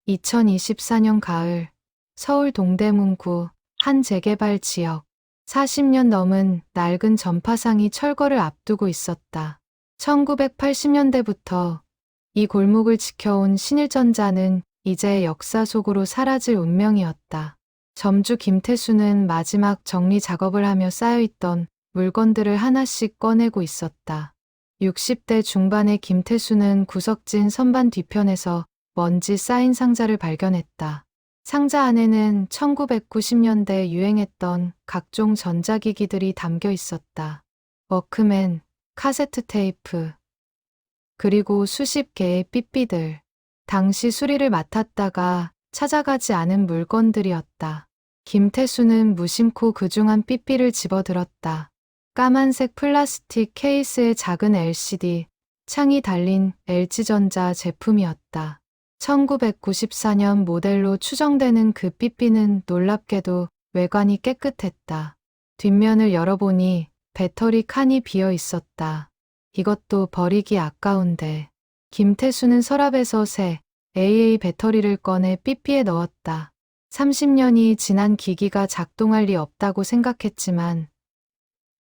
2024년 가을, 서울 동대문구 한 재개발 지역. 40년 넘은 낡은 전파상이 철거를 앞두고 있었다. 1980년대부터 이 골목을 지켜온 신일전자는 이제 역사 속으로 사라질 운명이었다. 점주 김태수는 마지막 정리 작업을 하며 쌓여있던 물건들을 하나씩 꺼내고 있었다. 60대 중반의 김태수는 구석진 선반 뒤편에서 먼지 쌓인 상자를 발견했다. 상자 안에는 1990년대 유행했던 각종 전자기기들이 담겨 있었다. 워크맨, 카세트 테이프, 그리고 수십 개의 삐삐들. 당시 수리를 맡았다가 찾아가지 않은 물건들이었다. 김태수는 무심코 그중 한 삐삐를 집어들었다. 까만색 플라스틱 케이스의 작은 LCD, 창이 달린 LG전자 제품이었다. 1994년 모델로 추정되는 그 삐삐는 놀랍게도 외관이 깨끗했다. 뒷면을 열어보니 배터리 칸이 비어 있었다. 이것도 버리기 아까운데. 김태수는 서랍에서 새 AA 배터리를 꺼내 삐삐에 넣었다. 30년이 지난 기기가 작동할 리 없다고 생각했지만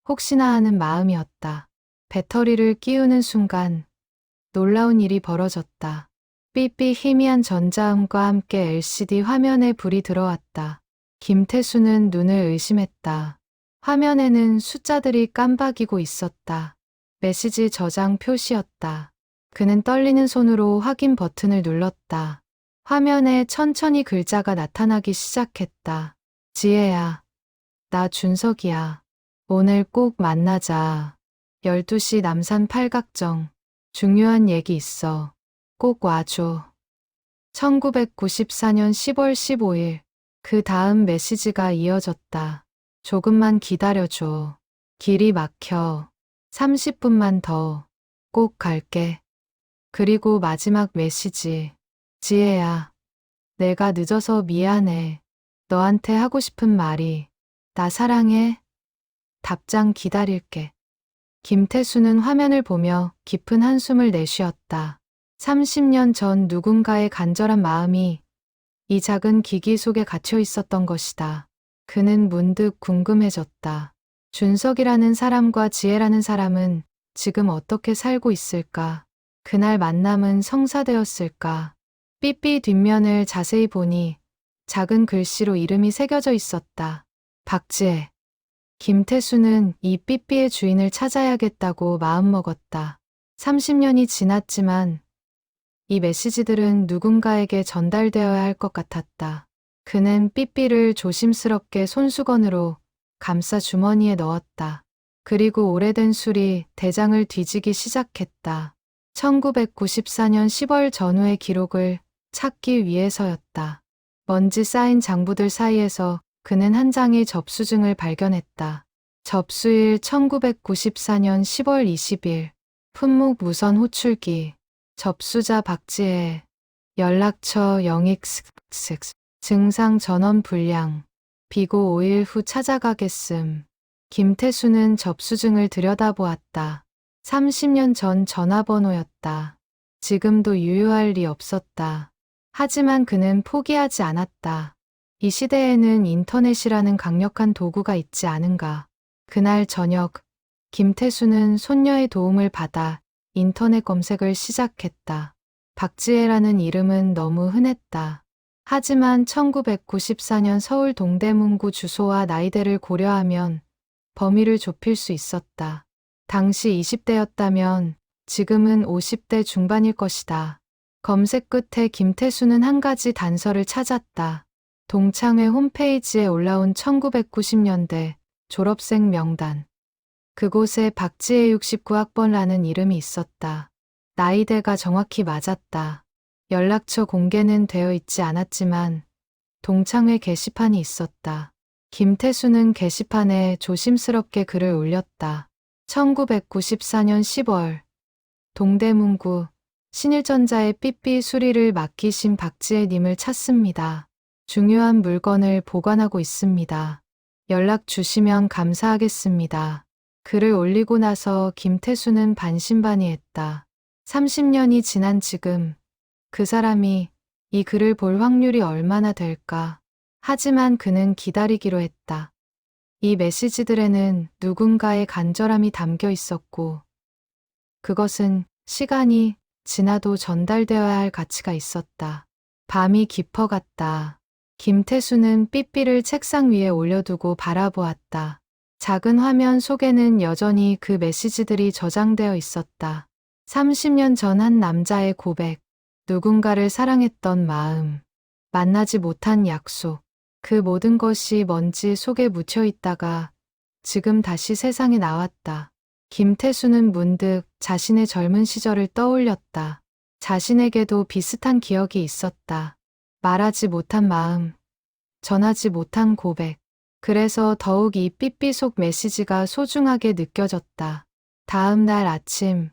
혹시나 하는 마음이었다. 배터리를 끼우는 순간 놀라운 일이 벌어졌다. 삐삐 희미한 전자음과 함께 LCD 화면에 불이 들어왔다. 김태수는 눈을 의심했다. 화면에는 숫자들이 깜박이고 있었다. 메시지 저장 표시였다. 그는 떨리는 손으로 확인 버튼을 눌렀다. 화면에 천천히 글자가 나타나기 시작했다. 지혜야, 나 준석이야. 오늘 꼭 만나자. 12시 남산 팔각정. 중요한 얘기 있어. 꼭 와줘. 1994년 10월 15일. 그 다음 메시지가 이어졌다. 조금만 기다려줘. 길이 막혀. 30분만 더. 꼭 갈게. 그리고 마지막 메시지. 지혜야, 내가 늦어서 미안해. 너한테 하고 싶은 말이. 나 사랑해. 답장 기다릴게. 김태수는 화면을 보며 깊은 한숨을 내쉬었다. 30년 전 누군가의 간절한 마음이 이 작은 기기 속에 갇혀 있었던 것이다. 그는 문득 궁금해졌다. 준석이라는 사람과 지혜라는 사람은 지금 어떻게 살고 있을까? 그날 만남은 성사되었을까? 삐삐 뒷면을 자세히 보니 작은 글씨로 이름이 새겨져 있었다. 박지혜. 김태수는 이 삐삐의 주인을 찾아야겠다고 마음먹었다. 30년이 지났지만 이 메시지들은 누군가에게 전달되어야 할 것 같았다. 그는 삐삐를 조심스럽게 손수건으로 감싸 주머니에 넣었다. 그리고 오래된 술이 대장을 뒤지기 시작했다. 1994년 10월 전후의 기록을 찾기 위해서였다. 먼지 쌓인 장부들 사이에서 그는 한 장의 접수증을 발견했다. 접수일 1994년 10월 20일. 품목 무선 호출기. 접수자 박지혜. 연락처 0x 증상 전원 불량. 비고 5일 후 찾아가겠음. 김태수는 접수증을 들여다보았다. 30년 전 전화번호였다. 지금도 유효할 리 없었다. 하지만 그는 포기하지 않았다. 이 시대에는 인터넷이라는 강력한 도구가 있지 않은가. 그날 저녁, 김태수는 손녀의 도움을 받아 인터넷 검색을 시작했다. 박지혜라는 이름은 너무 흔했다. 하지만 1994년 서울 동대문구 주소와 나이대를 고려하면 범위를 좁힐 수 있었다. 당시 20대였다면 지금은 50대 중반일 것이다. 검색 끝에 김태수는 한 가지 단서를 찾았다. 동창회 홈페이지에 올라온 1990년대 졸업생 명단. 그곳에 박지혜 69학번라는 이름이 있었다. 나이대가 정확히 맞았다. 연락처 공개는 되어 있지 않았지만 동창회 게시판이 있었다. 김태수는 게시판에 조심스럽게 글을 올렸다. 1994년 10월 동대문구 신일전자의 삐삐 수리를 맡기신 박지혜님을 찾습니다. 중요한 물건을 보관하고 있습니다. 연락 주시면 감사하겠습니다. 글을 올리고 나서 김태수는 반신반의했다. 30년이 지난 지금 그 사람이 이 글을 볼 확률이 얼마나 될까. 하지만 그는 기다리기로 했다. 이 메시지들에는 누군가의 간절함이 담겨 있었고, 그것은 시간이 지나도 전달되어야 할 가치가 있었다. 밤이 깊어갔다. 김태수는 삐삐를 책상 위에 올려두고 바라보았다. 작은 화면 속에는 여전히 그 메시지들이 저장되어 있었다. 30년 전 한 남자의 고백, 누군가를 사랑했던 마음, 만나지 못한 약속, 그 모든 것이 먼지 속에 묻혀 있다가 지금 다시 세상에 나왔다. 김태수는 문득 자신의 젊은 시절을 떠올렸다. 자신에게도 비슷한 기억이 있었다. 말하지 못한 마음, 전하지 못한 고백. 그래서 더욱 이 삐삐 속 메시지가 소중하게 느껴졌다. 다음 날 아침,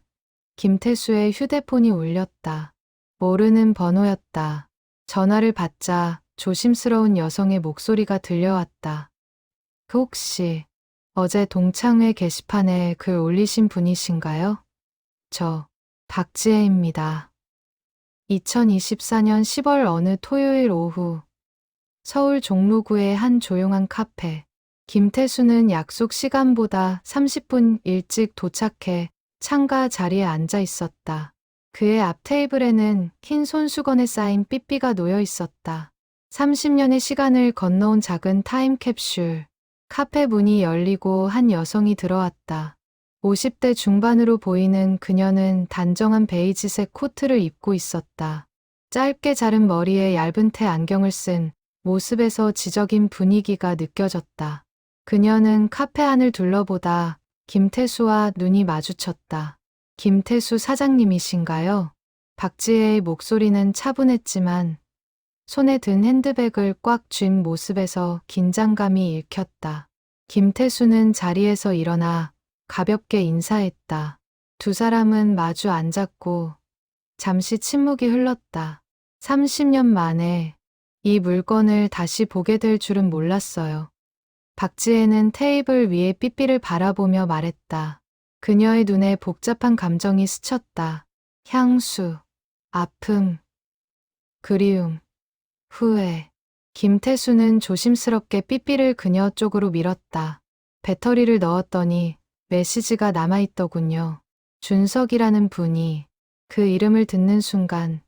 김태수의 휴대폰이 울렸다. 모르는 번호였다. 전화를 받자 조심스러운 여성의 목소리가 들려왔다. 그 혹시 어제 동창회 게시판에 글 올리신 분이신가요? 저 박지혜입니다. 2024년 10월 어느 토요일 오후 서울 종로구의 한 조용한 카페. 김태수는 약속 시간보다 30분 일찍 도착해 창가 자리에 앉아 있었다. 그의 앞 테이블에는 흰 손수건에 쌓인 삐삐가 놓여 있었다. 30년의 시간을 건너온 작은 타임캡슐. 카페 문이 열리고 한 여성이 들어왔다. 50대 중반으로 보이는 그녀는 단정한 베이지색 코트를 입고 있었다. 짧게 자른 머리에 얇은 테 안경을 쓴 모습에서 지적인 분위기가 느껴졌다. 그녀는 카페 안을 둘러보다 김태수와 눈이 마주쳤다. 김태수 사장님이신가요? 박지혜의 목소리는 차분했지만 손에 든 핸드백을 꽉 쥔 모습에서 긴장감이 읽혔다. 김태수는 자리에서 일어나 가볍게 인사했다. 두 사람은 마주 앉았고 잠시 침묵이 흘렀다. 30년 만에 이 물건을 다시 보게 될 줄은 몰랐어요. 박지혜는 테이블 위에 삐삐를 바라보며 말했다. 그녀의 눈에 복잡한 감정이 스쳤다. 향수, 아픔, 그리움, 후회. 김태수는 조심스럽게 삐삐를 그녀 쪽으로 밀었다. 배터리를 넣었더니 메시지가 남아있더군요. 준석이라는 분이. 그 이름을 듣는 순간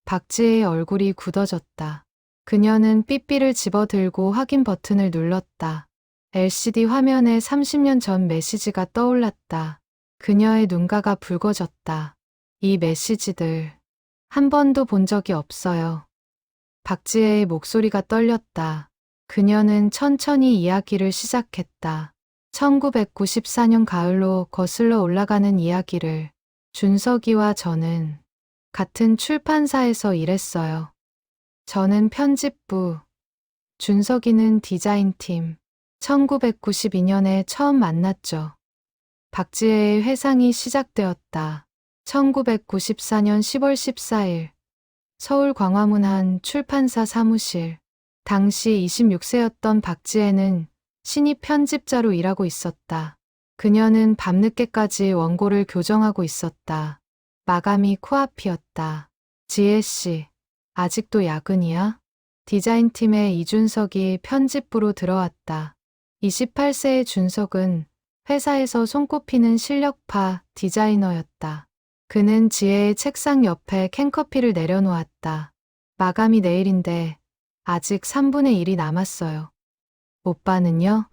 박지혜의 얼굴이 굳어졌다. 그녀는 삐삐를 집어들고 확인 버튼을 눌렀다. LCD 화면에 30년 전 메시지가 떠올랐다. 그녀의 눈가가 붉어졌다. 이 메시지들 한 번도 본 적이 없어요. 박지혜의 목소리가 떨렸다. 그녀는 천천히 이야기를 시작했다. 1994년 가을로 거슬러 올라가는 이야기를. 준석이와 저는 같은 출판사에서 일했어요. 저는 편집부, 준석이는 디자인팀. 1992년에 처음 만났죠. 박지혜의 회상이 시작되었다. 1994년 10월 14일 서울 광화문 한 출판사 사무실. 당시 26세였던 박지혜는 신입 편집자로 일하고 있었다. 그녀는 밤늦게까지 원고를 교정하고 있었다. 마감이 코앞이었다. 지혜 씨, 아직도 야근이야? 디자인팀의 이준석이 편집부로 들어왔다. 28세의 준석은 회사에서 손꼽히는 실력파 디자이너였다. 그는 지혜의 책상 옆에 캔커피를 내려놓았다. 마감이 내일인데 아직 3분의 1이 남았어요. 오빠는요?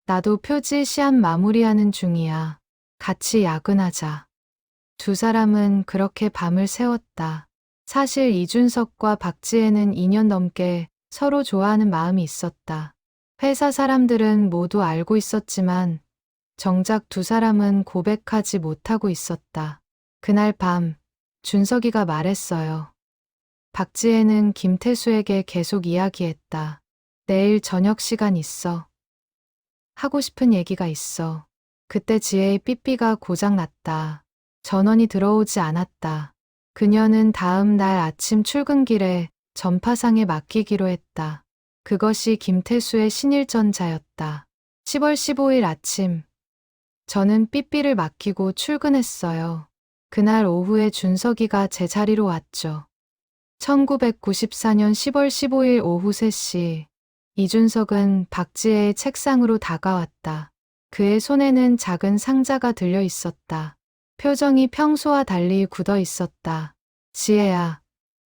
나도 표지 시안 마무리하는 중이야. 같이 야근하자. 두 사람은 그렇게 밤을 새웠다. 사실 이준석과 박지혜는 2년 넘게 서로 좋아하는 마음이 있었다. 회사 사람들은 모두 알고 있었지만 정작 두 사람은 고백하지 못하고 있었다. 그날 밤 준석이가 말했어요. 박지혜는 김태수에게 계속 이야기했다. 내일 저녁 시간 있어. 하고 싶은 얘기가 있어. 그때 지혜의 삐삐가 고장났다. 전원이 들어오지 않았다. 그녀는 다음 날 아침 출근길에 전파상에 맡기기로 했다. 그것이 김태수의 신일전자였다. 10월 15일 아침, 저는 삐삐를 맡기고 출근했어요. 그날 오후에 준석이가 제 자리로 왔죠. 1994년 10월 15일 오후 3시, 이준석은 박지혜의 책상으로 다가왔다. 그의 손에는 작은 상자가 들려 있었다. 표정이 평소와 달리 굳어 있었다. 지혜야,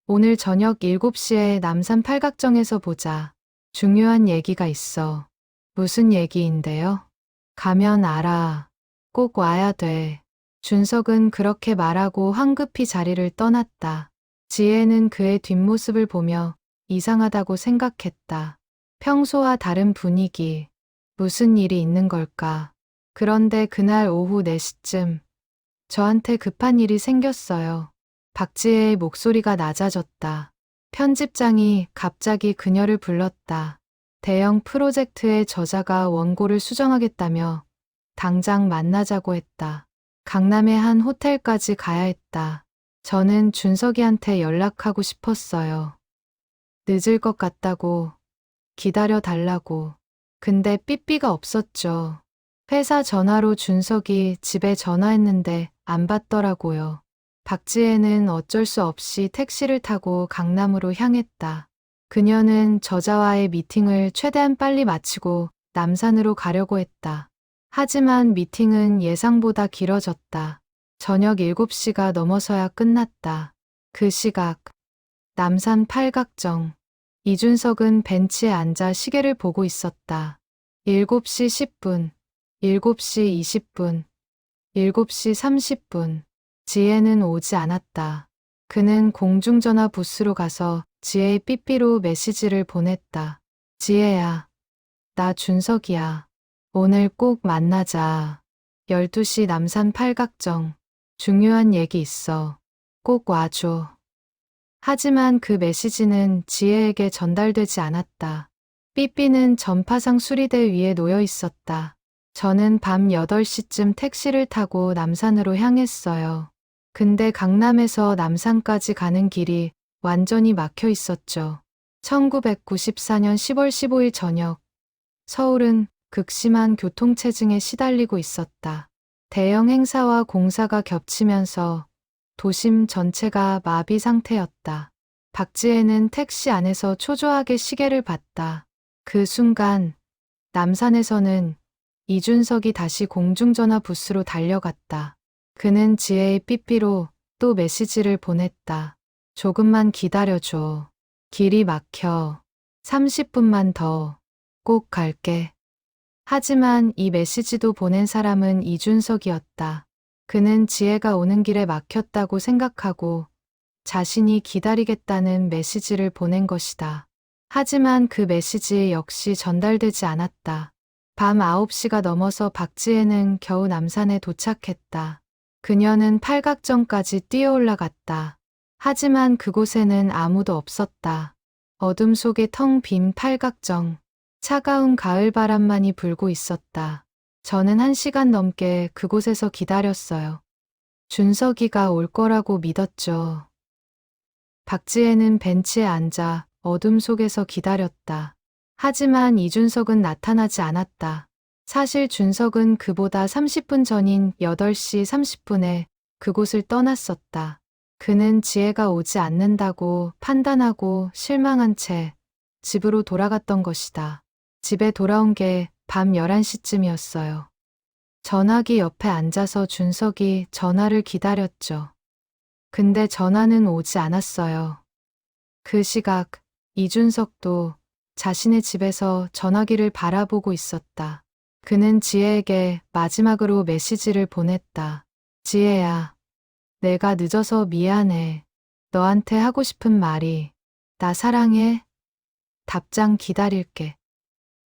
오늘 저녁 7시에 남산 팔각정에서 보자. 중요한 얘기가 있어. 무슨 얘기인데요? 가면 알아. 꼭 와야 돼. 준석은 그렇게 말하고 황급히 자리를 떠났다. 지혜는 그의 뒷모습을 보며 이상하다고 생각했다. 평소와 다른 분위기. 무슨 일이 있는 걸까? 그런데 그날 오후 4시쯤 저한테 급한 일이 생겼어요. 박지혜의 목소리가 낮아졌다. 편집장이 갑자기 그녀를 불렀다. 대형 프로젝트의 저자가 원고를 수정하겠다며 당장 만나자고 했다. 강남의 한 호텔까지 가야 했다. 저는 준석이한테 연락하고 싶었어요. 늦을 것 같다고, 기다려 달라고. 근데 삐삐가 없었죠. 회사 전화로 준석이 집에 전화했는데 안 받더라고요. 박지혜는 어쩔 수 없이 택시를 타고 강남으로 향했다. 그녀는 저자와의 미팅을 최대한 빨리 마치고 남산으로 가려고 했다. 하지만 미팅은 예상보다 길어졌다. 저녁 7시가 넘어서야 끝났다. 그 시각, 남산 팔각정. 이준석은 벤치에 앉아 시계를 보고 있었다. 7시 10분, 7시 20분, 7시 30분. 지혜는 오지 않았다. 그는 공중전화 부스로 가서 지혜의 삐삐로 메시지를 보냈다. 지혜야, 나 준석이야. 오늘 꼭 만나자. 12시 남산 팔각정. 중요한 얘기 있어. 꼭 와줘. 하지만 그 메시지는 지혜에게 전달되지 않았다. 삐삐는 전파상 수리대 위에 놓여 있었다. 저는 밤 8시쯤 택시를 타고 남산으로 향했어요. 근데 강남에서 남산까지 가는 길이 완전히 막혀 있었죠. 1994년 10월 15일 저녁, 서울은 극심한 교통체증에 시달리고 있었다. 대형 행사와 공사가 겹치면서 도심 전체가 마비 상태였다. 박지혜는 택시 안에서 초조하게 시계를 봤다. 그 순간 남산에서는 이준석이 다시 공중전화 부스로 달려갔다. 그는 지혜의 삐삐로 또 메시지를 보냈다. 조금만 기다려줘. 길이 막혀. 30분만 더. 꼭 갈게. 하지만 이 메시지도 보낸 사람은 이준석이었다. 그는 지혜가 오는 길에 막혔다고 생각하고 자신이 기다리겠다는 메시지를 보낸 것이다. 하지만 그 메시지 역시 전달되지 않았다. 밤 9시가 넘어서 박지혜는 겨우 남산에 도착했다. 그녀는 팔각정까지 뛰어 올라갔다. 하지만 그곳에는 아무도 없었다. 어둠 속에 텅 빈 팔각정. 차가운 가을바람만이 불고 있었다. 저는 1시간 넘게 그곳에서 기다렸어요. 준석이가 올 거라고 믿었죠. 박지혜는 벤치에 앉아 어둠 속에서 기다렸다. 하지만 이준석은 나타나지 않았다. 사실 준석은 그보다 30분 전인 8시 30분에 그곳을 떠났었다. 그는 지혜가 오지 않는다고 판단하고 실망한 채 집으로 돌아갔던 것이다. 집에 돌아온 게 밤 11시쯤이었어요. 전화기 옆에 앉아서 준석이 전화를 기다렸죠. 근데 전화는 오지 않았어요. 그 시각 이준석도 자신의 집에서 전화기를 바라보고 있었다. 그는 지혜에게 마지막으로 메시지를 보냈다. 지혜야, 내가 늦어서 미안해. 너한테 하고 싶은 말이, 나 사랑해. 답장 기다릴게.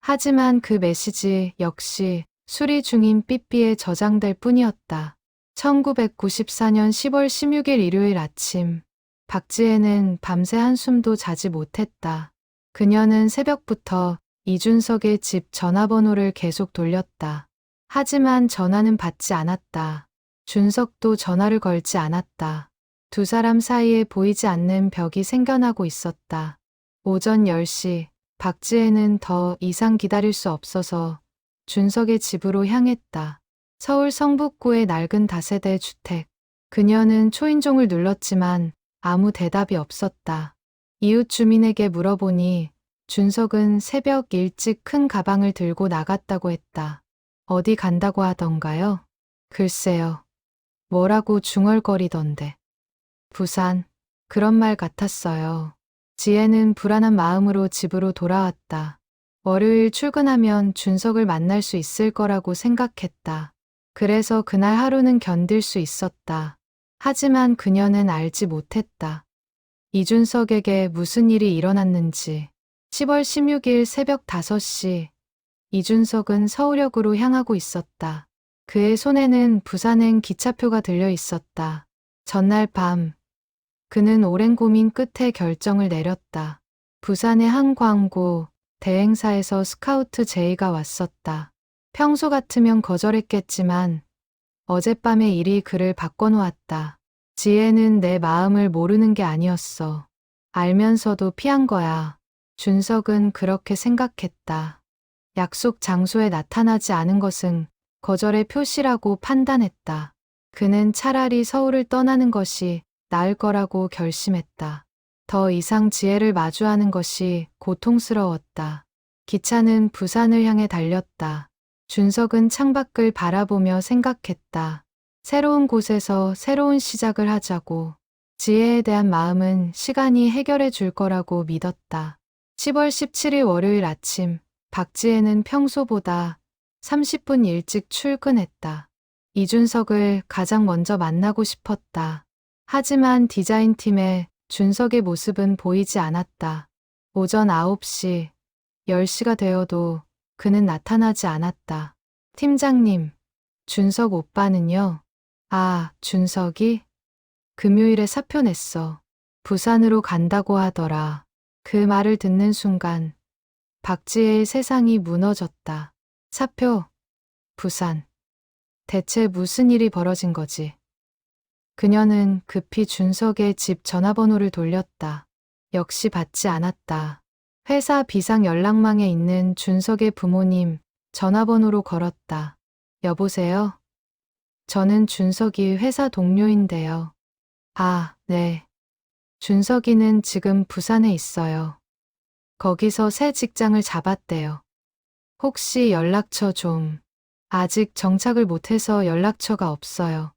하지만 그 메시지 역시 수리 중인 삐삐에 저장될 뿐이었다. 1994년 10월 16일 일요일 아침, 박지혜는 밤새 한숨도 자지 못했다. 그녀는 새벽부터 이준석의 집 전화번호를 계속 돌렸다. 하지만 전화는 받지 않았다. 준석도 전화를 걸지 않았다. 두 사람 사이에 보이지 않는 벽이 생겨나고 있었다. 오전 10시, 박지혜는 더 이상 기다릴 수 없어서 준석의 집으로 향했다. 서울 성북구의 낡은 다세대 주택. 그녀는 초인종을 눌렀지만 아무 대답이 없었다. 이웃 주민에게 물어보니 준석은 새벽 일찍 큰 가방을 들고 나갔다고 했다. 어디 간다고 하던가요? 글쎄요. 뭐라고 중얼거리던데. 부산. 그런 말 같았어요. 지혜는 불안한 마음으로 집으로 돌아왔다. 월요일 출근하면 준석을 만날 수 있을 거라고 생각했다. 그래서 그날 하루는 견딜 수 있었다. 하지만 그녀는 알지 못했다. 이준석에게 무슨 일이 일어났는지. 10월 16일 새벽 5시, 이준석은 서울역으로 향하고 있었다. 그의 손에는 부산행 기차표가 들려 있었다. 전날 밤, 그는 오랜 고민 끝에 결정을 내렸다. 부산의 한 광고 대행사에서 스카우트 제의가 왔었다. 평소 같으면 거절했겠지만 어젯밤의 일이 그를 바꿔놓았다. 지혜는 내 마음을 모르는 게 아니었어. 알면서도 피한 거야. 준석은 그렇게 생각했다. 약속 장소에 나타나지 않은 것은 거절의 표시라고 판단했다. 그는 차라리 서울을 떠나는 것이 나을 거라고 결심했다. 더 이상 지혜를 마주하는 것이 고통스러웠다. 기차는 부산을 향해 달렸다. 준석은 창밖을 바라보며 생각했다. 새로운 곳에서 새로운 시작을 하자고. 지혜에 대한 마음은 시간이 해결해 줄 거라고 믿었다. 10월 17일 월요일 아침, 박지혜는 평소보다 30분 일찍 출근했다. 이준석을 가장 먼저 만나고 싶었다. 하지만 디자인팀에 준석의 모습은 보이지 않았다. 오전 9시, 10시가 되어도 그는 나타나지 않았다. 팀장님, 준석 오빠는요? 아, 준석이? 금요일에 사표 냈어. 부산으로 간다고 하더라. 그 말을 듣는 순간 박지혜의 세상이 무너졌다. 사표, 부산. 대체 무슨 일이 벌어진 거지? 그녀는 급히 준석의 집 전화번호를 돌렸다. 역시 받지 않았다. 회사 비상 연락망에 있는 준석의 부모님 전화번호로 걸었다. 여보세요? 저는 준석이 회사 동료인데요. 아, 네. 준석이는 지금 부산에 있어요. 거기서 새 직장을 잡았대요. 혹시 연락처 좀. 아직 정착을 못해서 연락처가 없어요.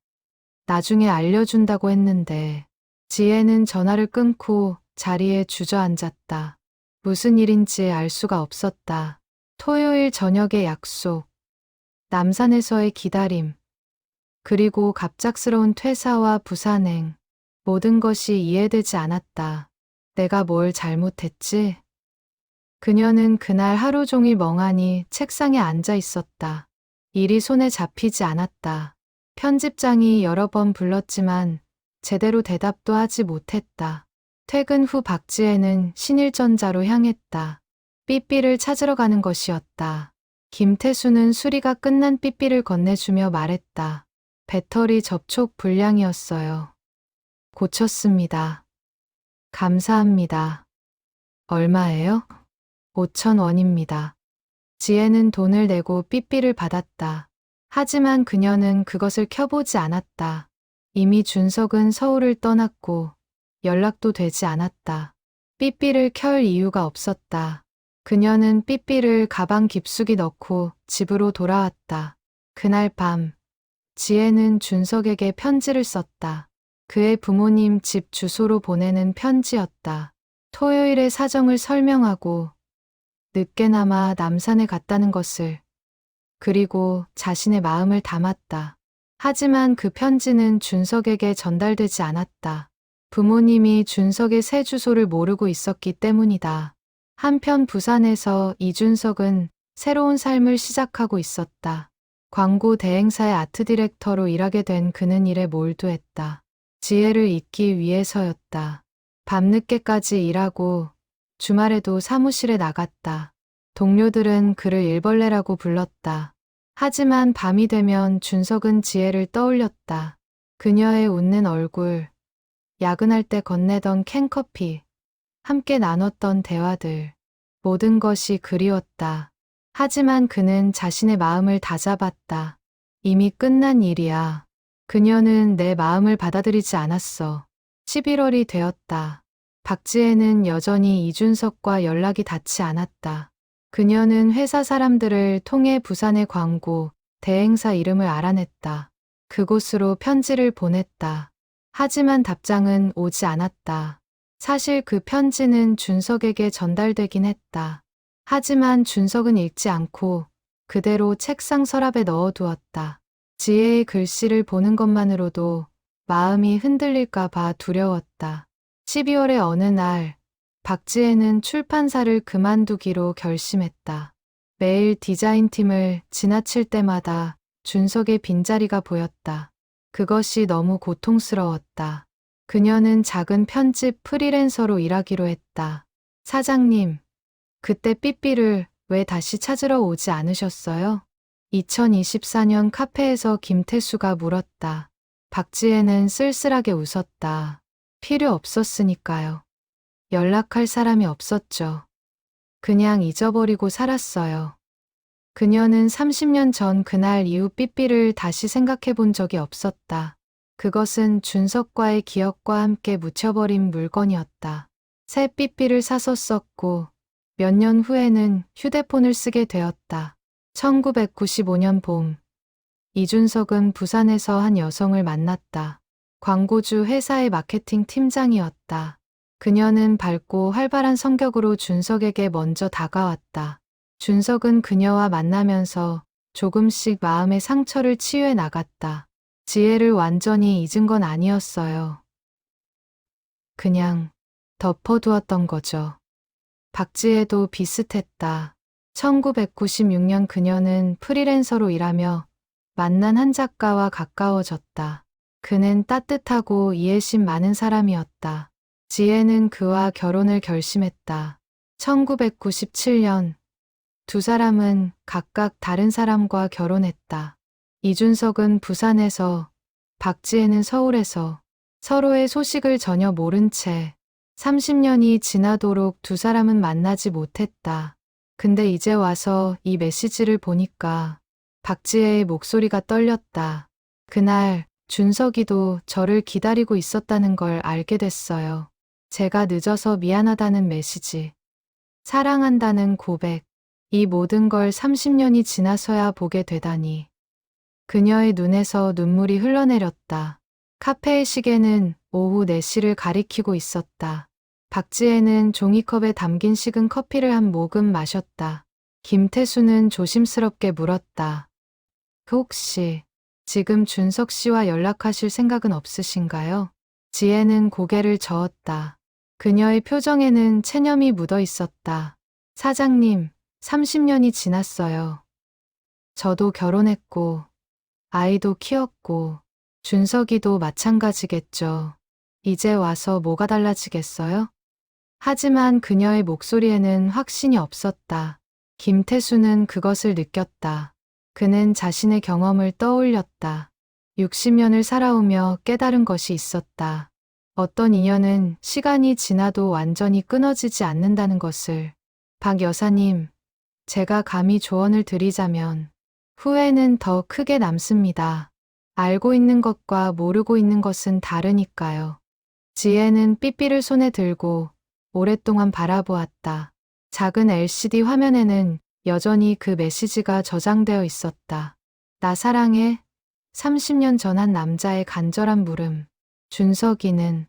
나중에 알려준다고 했는데. 지혜는 전화를 끊고 자리에 주저앉았다. 무슨 일인지 알 수가 없었다. 토요일 저녁의 약속, 남산에서의 기다림, 그리고 갑작스러운 퇴사와 부산행. 모든 것이 이해되지 않았다. 내가 뭘 잘못했지? 그녀는 그날 하루 종일 멍하니 책상에 앉아 있었다. 일이 손에 잡히지 않았다. 편집장이 여러 번 불렀지만 제대로 대답도 하지 못했다. 퇴근 후 박지혜는 신일전자로 향했다. 삐삐를 찾으러 가는 것이었다. 김태수는 수리가 끝난 삐삐를 건네주며 말했다. 배터리 접촉 불량이었어요. 고쳤습니다. 감사합니다. 얼마예요? 5,000원입니다. 지혜는 돈을 내고 삐삐를 받았다. 하지만 그녀는 그것을 켜보지 않았다. 이미 준석은 서울을 떠났고 연락도 되지 않았다. 삐삐를 켤 이유가 없었다. 그녀는 삐삐를 가방 깊숙이 넣고 집으로 돌아왔다. 그날 밤, 지혜는 준석에게 편지를 썼다. 그의 부모님 집 주소로 보내는 편지였다. 토요일의 사정을 설명하고 늦게나마 남산에 갔다는 것을, 그리고 자신의 마음을 담았다. 하지만 그 편지는 준석에게 전달되지 않았다. 부모님이 준석의 새 주소를 모르고 있었기 때문이다. 한편 부산에서 이준석은 새로운 삶을 시작하고 있었다. 광고 대행사의 아트 디렉터로 일하게 된 그는 일에 몰두했다. 지혜를 잊기 위해서였다. 밤늦게까지 일하고 주말에도 사무실에 나갔다. 동료들은 그를 일벌레라고 불렀다. 하지만 밤이 되면 준석은 지혜를 떠올렸다. 그녀의 웃는 얼굴, 야근할 때 건네던 캔커피, 함께 나눴던 대화들, 모든 것이 그리웠다. 하지만 그는 자신의 마음을 다잡았다. 이미 끝난 일이야. 그녀는 내 마음을 받아들이지 않았어. 11월이 되었다. 박지혜는 여전히 이준석과 연락이 닿지 않았다. 그녀는 회사 사람들을 통해 부산의 광고, 대행사 이름을 알아냈다. 그곳으로 편지를 보냈다. 하지만 답장은 오지 않았다. 사실 그 편지는 준석에게 전달되긴 했다. 하지만 준석은 읽지 않고 그대로 책상 서랍에 넣어두었다. 지혜의 글씨를 보는 것만으로도 마음이 흔들릴까봐 두려웠다. 12월의 어느 날, 박지혜는 출판사를 그만두기로 결심했다. 매일 디자인팀을 지나칠 때마다 준석의 빈자리가 보였다. 그것이 너무 고통스러웠다. 그녀는 작은 편집 프리랜서로 일하기로 했다. 사장님, 그때 삐삐를 왜 다시 찾으러 오지 않으셨어요? 2024년 카페에서 김태수가 물었다. 박지혜는 쓸쓸하게 웃었다. 필요 없었으니까요. 연락할 사람이 없었죠. 그냥 잊어버리고 살았어요. 그녀는 30년 전 그날 이후 삐삐를 다시 생각해 본 적이 없었다. 그것은 준석과의 기억과 함께 묻혀버린 물건이었다. 새 삐삐를 사서 썼고 몇 년 후에는 휴대폰을 쓰게 되었다. 1995년 봄, 이준석은 부산에서 한 여성을 만났다. 광고주 회사의 마케팅 팀장이었다. 그녀는 밝고 활발한 성격으로 준석에게 먼저 다가왔다. 준석은 그녀와 만나면서 조금씩 마음의 상처를 치유해 나갔다. 지혜를 완전히 잊은 건 아니었어요. 그냥 덮어두었던 거죠. 박지혜도 비슷했다. 1996년 그녀는 프리랜서로 일하며 만난 한 작가와 가까워졌다. 그는 따뜻하고 이해심 많은 사람이었다. 지혜는 그와 결혼을 결심했다. 1997년 두 사람은 각각 다른 사람과 결혼했다. 이준석은 부산에서, 박지혜는 서울에서 서로의 소식을 전혀 모른 채 30년이 지나도록 두 사람은 만나지 못했다. 근데 이제 와서 이 메시지를 보니까 박지혜의 목소리가 떨렸다. 그날 준석이도 저를 기다리고 있었다는 걸 알게 됐어요. 제가 늦어서 미안하다는 메시지. 사랑한다는 고백. 이 모든 걸 30년이 지나서야 보게 되다니. 그녀의 눈에서 눈물이 흘러내렸다. 카페의 시계는 오후 4시를 가리키고 있었다. 박지혜는 종이컵에 담긴 식은 커피를 한 모금 마셨다. 김태수는 조심스럽게 물었다. 혹시 지금 준석 씨와 연락하실 생각은 없으신가요? 지혜는 고개를 저었다. 그녀의 표정에는 체념이 묻어 있었다. 사장님, 30년이 지났어요. 저도 결혼했고, 아이도 키웠고, 준석이도 마찬가지겠죠. 이제 와서 뭐가 달라지겠어요? 하지만 그녀의 목소리에는 확신이 없었다. 김태수는 그것을 느꼈다. 그는 자신의 경험을 떠올렸다. 60년을 살아오며 깨달은 것이 있었다. 어떤 인연은 시간이 지나도 완전히 끊어지지 않는다는 것을. 박 여사님, 제가 감히 조언을 드리자면 후회는 더 크게 남습니다. 알고 있는 것과 모르고 있는 것은 다르니까요. 지혜는 삐삐를 손에 들고 오랫동안 바라보았다. 작은 LCD 화면에는 여전히 그 메시지가 저장되어 있었다. 나 사랑해. 30년 전 한 남자의 간절한 물음. 준석이는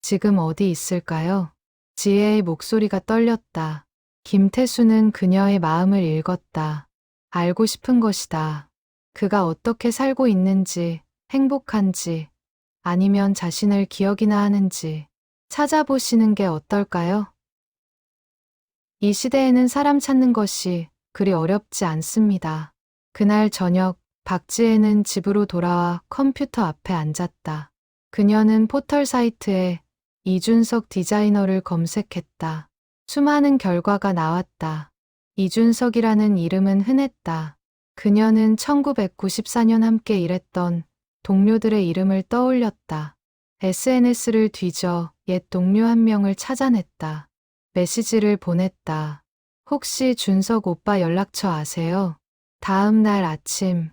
지금 어디 있을까요? 지혜의 목소리가 떨렸다. 김태수는 그녀의 마음을 읽었다. 알고 싶은 것이다. 그가 어떻게 살고 있는지, 행복한지, 아니면 자신을 기억이나 하는지 찾아보시는 게 어떨까요? 이 시대에는 사람 찾는 것이 그리 어렵지 않습니다. 그날 저녁, 박지혜는 집으로 돌아와 컴퓨터 앞에 앉았다. 그녀는 포털 사이트에 이준석 디자이너를 검색했다. 수많은 결과가 나왔다. 이준석이라는 이름은 흔했다. 그녀는 1994년 함께 일했던 동료들의 이름을 떠올렸다. SNS를 뒤져 옛 동료 한 명을 찾아냈다. 메시지를 보냈다. 혹시 준석 오빠 연락처 아세요? 다음 날 아침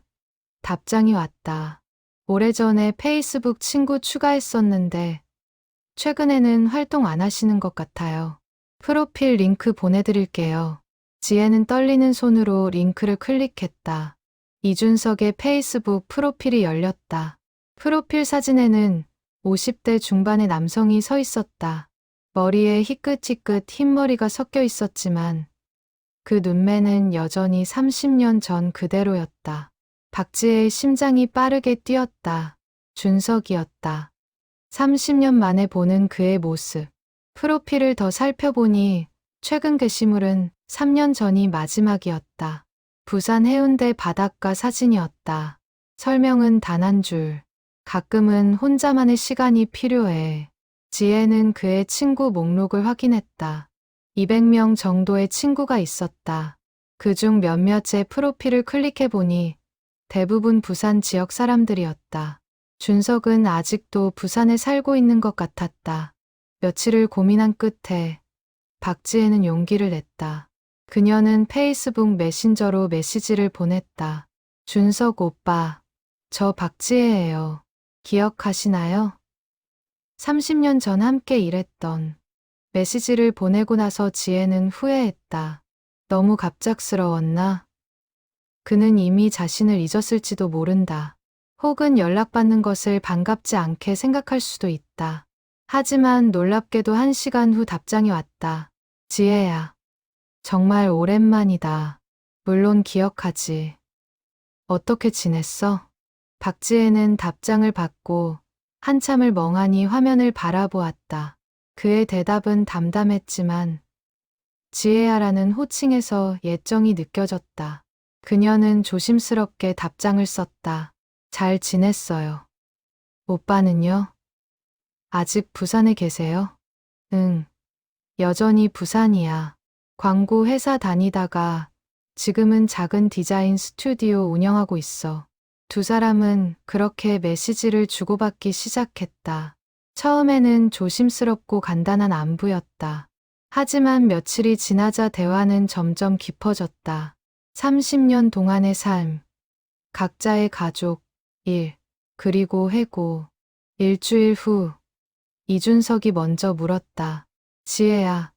답장이 왔다. 오래전에 페이스북 친구 추가했었는데 최근에는 활동 안 하시는 것 같아요. 프로필 링크 보내드릴게요. 지혜는 떨리는 손으로 링크를 클릭했다. 이준석의 페이스북 프로필이 열렸다. 프로필 사진에는 50대 중반의 남성이 서 있었다. 머리에 희끗희끗 흰머리가 섞여 있었지만 그 눈매는 여전히 30년 전 그대로였다. 박지혜의 심장이 빠르게 뛰었다. 준석이었다. 30년 만에 보는 그의 모습. 프로필을 더 살펴보니 최근 게시물은 3년 전이 마지막이었다. 부산 해운대 바닷가 사진이었다. 설명은 단 한 줄. 가끔은 혼자만의 시간이 필요해. 지혜는 그의 친구 목록을 확인했다. 200명 정도의 친구가 있었다. 그중 몇몇의 프로필을 클릭해보니 대부분 부산 지역 사람들이었다. 준석은 아직도 부산에 살고 있는 것 같았다. 며칠을 고민한 끝에 박지혜는 용기를 냈다. 그녀는 페이스북 메신저로 메시지를 보냈다. 준석 오빠, 저 박지혜예요. 기억하시나요? 30년 전 함께 일했던. 메시지를 보내고 나서 지혜는 후회했다. 너무 갑작스러웠나? 그는 이미 자신을 잊었을지도 모른다. 혹은 연락받는 것을 반갑지 않게 생각할 수도 있다. 하지만 놀랍게도 1시간 후 답장이 왔다. 지혜야, 정말 오랜만이다. 물론 기억하지. 어떻게 지냈어? 박지혜는 답장을 받고 한참을 멍하니 화면을 바라보았다. 그의 대답은 담담했지만 지혜야라는 호칭에서 애정이 느껴졌다. 그녀는 조심스럽게 답장을 썼다. 잘 지냈어요. 오빠는요? 아직 부산에 계세요? 응. 여전히 부산이야. 광고 회사 다니다가 지금은 작은 디자인 스튜디오 운영하고 있어. 두 사람은 그렇게 메시지를 주고받기 시작했다. 처음에는 조심스럽고 간단한 안부였다. 하지만 며칠이 지나자 대화는 점점 깊어졌다. 30년 동안의 삶, 각자의 가족, 일, 그리고 해고. 일주일 후, 이준석이 먼저 물었다. 지혜야,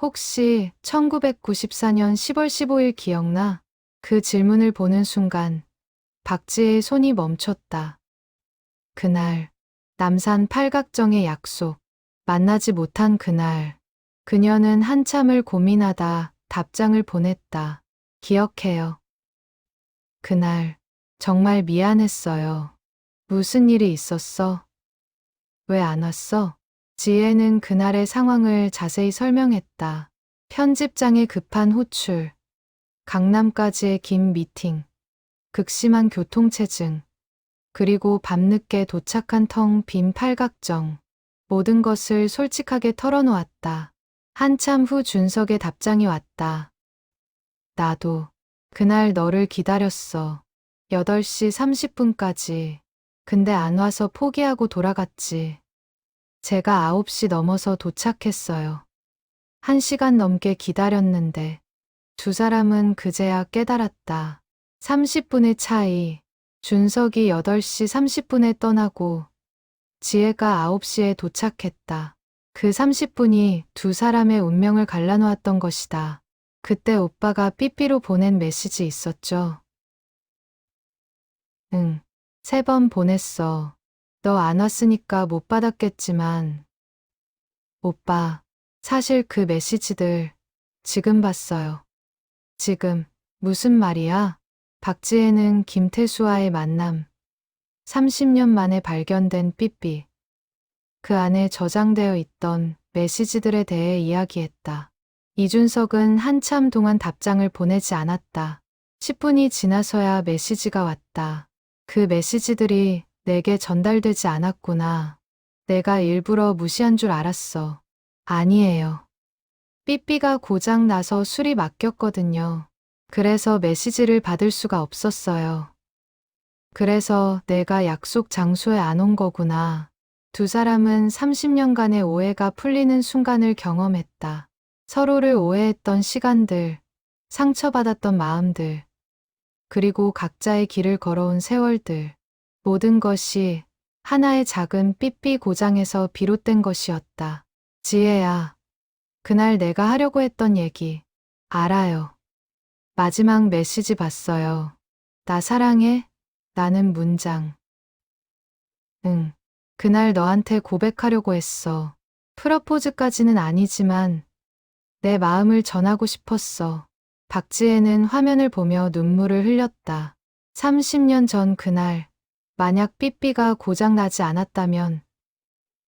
혹시 1994년 10월 15일 기억나? 그 질문을 보는 순간 박지혜의 손이 멈췄다. 그날, 남산 팔각정의 약속, 만나지 못한 그날, 그녀는 한참을 고민하다 답장을 보냈다. 기억해요. 그날, 정말 미안했어요. 무슨 일이 있었어? 왜 안 왔어? 지혜는 그날의 상황을 자세히 설명했다. 편집장의 급한 호출, 강남까지의 긴 미팅, 극심한 교통체증, 그리고 밤늦게 도착한 텅 빈 팔각정. 모든 것을 솔직하게 털어놓았다. 한참 후 준석의 답장이 왔다. 나도 그날 너를 기다렸어. 8시 30분까지. 근데 안 와서 포기하고 돌아갔지. 제가 9시 넘어서 도착했어요. 1시간 넘게 기다렸는데 두 사람은 그제야 깨달았다. 30분의 차이. 준석이 8시 30분에 떠나고 지혜가 9시에 도착했다. 그 30분이 두 사람의 운명을 갈라놓았던 것이다. 그때 오빠가 삐삐로 보낸 메시지 있었죠? 응, 3번 보냈어. 너 안 왔으니까 못 받았겠지만. 오빠, 사실 그 메시지들 지금 봤어요. 지금, 무슨 말이야? 박지혜는 김태수와의 만남, 30년 만에 발견된 삐삐. 그 안에 저장되어 있던 메시지들에 대해 이야기했다. 이준석은 한참 동안 답장을 보내지 않았다. 10분이 지나서야 메시지가 왔다. 그 메시지들이 내게 전달되지 않았구나. 내가 일부러 무시한 줄 알았어. 아니에요. 삐삐가 고장 나서 술이 막혔거든요. 그래서 메시지를 받을 수가 없었어요. 그래서 내가 약속 장소에 안 온 거구나. 두 사람은 30년간의 오해가 풀리는 순간을 경험했다. 서로를 오해했던 시간들, 상처받았던 마음들, 그리고 각자의 길을 걸어온 세월들, 모든 것이 하나의 작은 삐삐 고장에서 비롯된 것이었다. 지혜야, 그날 내가 하려고 했던 얘기 알아요. 마지막 메시지 봤어요. 나 사랑해? 나는 문장. 응. 그날 너한테 고백하려고 했어. 프러포즈까지는 아니지만 내 마음을 전하고 싶었어. 박지혜는 화면을 보며 눈물을 흘렸다. 30년 전 그날, 만약 삐삐가 고장나지 않았다면,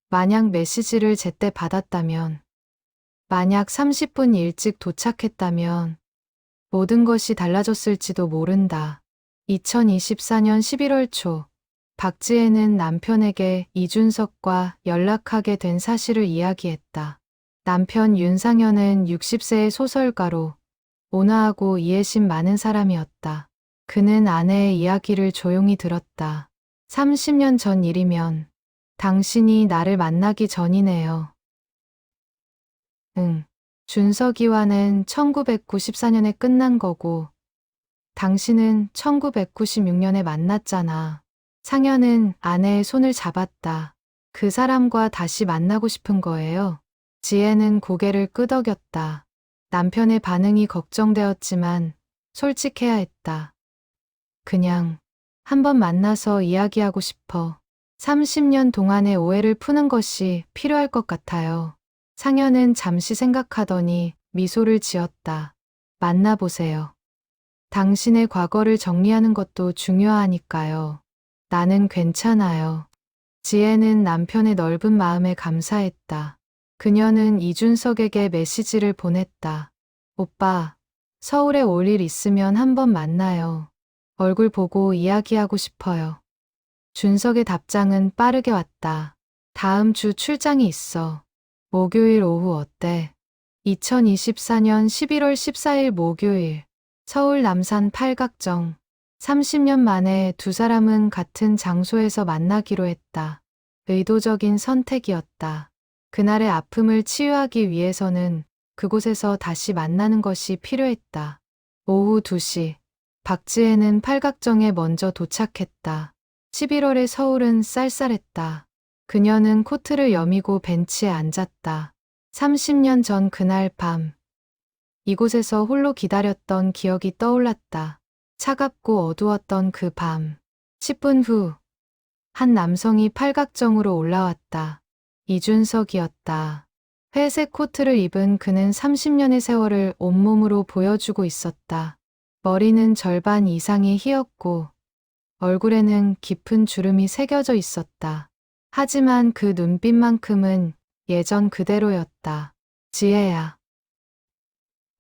만약 메시지를 제때 받았다면, 만약 30분 일찍 도착했다면, 모든 것이 달라졌을지도 모른다. 2024년 11월 초, 박지혜는 남편에게 이준석과 연락하게 된 사실을 이야기했다. 남편 윤상현은 60세의 소설가로 온화하고 이해심 많은 사람이었다. 그는 아내의 이야기를 조용히 들었다. 30년 전 일이면 당신이 나를 만나기 전이네요. 응. 준석이와는 1994년에 끝난 거고 당신은 1996년에 만났잖아. 상현은 아내의 손을 잡았다. 그 사람과 다시 만나고 싶은 거예요. 지혜는 고개를 끄덕였다. 남편의 반응이 걱정되었지만 솔직해야 했다. 그냥 한번 만나서 이야기하고 싶어. 30년 동안의 오해를 푸는 것이 필요할 것 같아요. 상현은 잠시 생각하더니 미소를 지었다. 만나보세요. 당신의 과거를 정리하는 것도 중요하니까요. 나는 괜찮아요. 지혜는 남편의 넓은 마음에 감사했다. 그녀는 이준석에게 메시지를 보냈다. 오빠, 서울에 올 일 있으면 한번 만나요. 얼굴 보고 이야기하고 싶어요. 준석의 답장은 빠르게 왔다. 다음 주 출장이 있어. 목요일 오후 어때? 2024년 11월 14일 목요일, 서울 남산 팔각정. 30년 만에 두 사람은 같은 장소에서 만나기로 했다. 의도적인 선택이었다. 그날의 아픔을 치유하기 위해서는 그곳에서 다시 만나는 것이 필요했다. 오후 2시, 박지혜는 팔각정에 먼저 도착했다. 11월의 서울은 쌀쌀했다. 그녀는 코트를 여미고 벤치에 앉았다. 30년 전 그날 밤, 이곳에서 홀로 기다렸던 기억이 떠올랐다. 차갑고 어두웠던 그 밤. 10분 후, 한 남성이 팔각정으로 올라왔다. 이준석이었다. 회색 코트를 입은 그는 30년의 세월을 온몸으로 보여주고 있었다. 머리는 절반 이상이 휘었고 얼굴에는 깊은 주름이 새겨져 있었다. 하지만 그 눈빛만큼은 예전 그대로였다. 지혜야.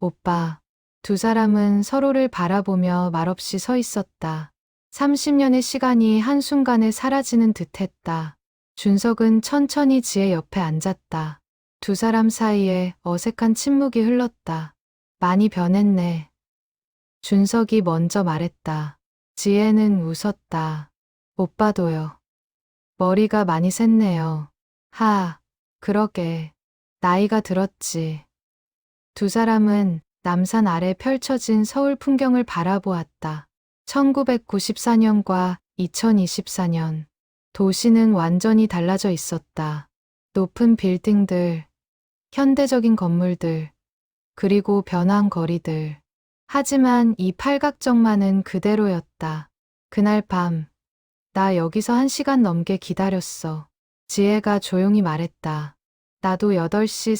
오빠. 두 사람은 서로를 바라보며 말없이 서 있었다. 30년의 시간이 한순간에 사라지는 듯했다. 준석은 천천히 지혜 옆에 앉았다. 두 사람 사이에 어색한 침묵이 흘렀다. 많이 변했네. 준석이 먼저 말했다. 지혜는 웃었다. 오빠도요. 머리가 많이 샜네요. 그러게. 나이가 들었지. 두 사람은 남산 아래 펼쳐진 서울 풍경을 바라보았다. 1994년과 2024년. 도시는 완전히 달라져 있었다. 높은 빌딩들, 현대적인 건물들, 그리고 변화한 거리들. 하지만 이 팔각정만은 그대로였다. 그날 밤, 나 여기서 1시간 넘게 기다렸어. 지혜가 조용히 말했다. 나도 8시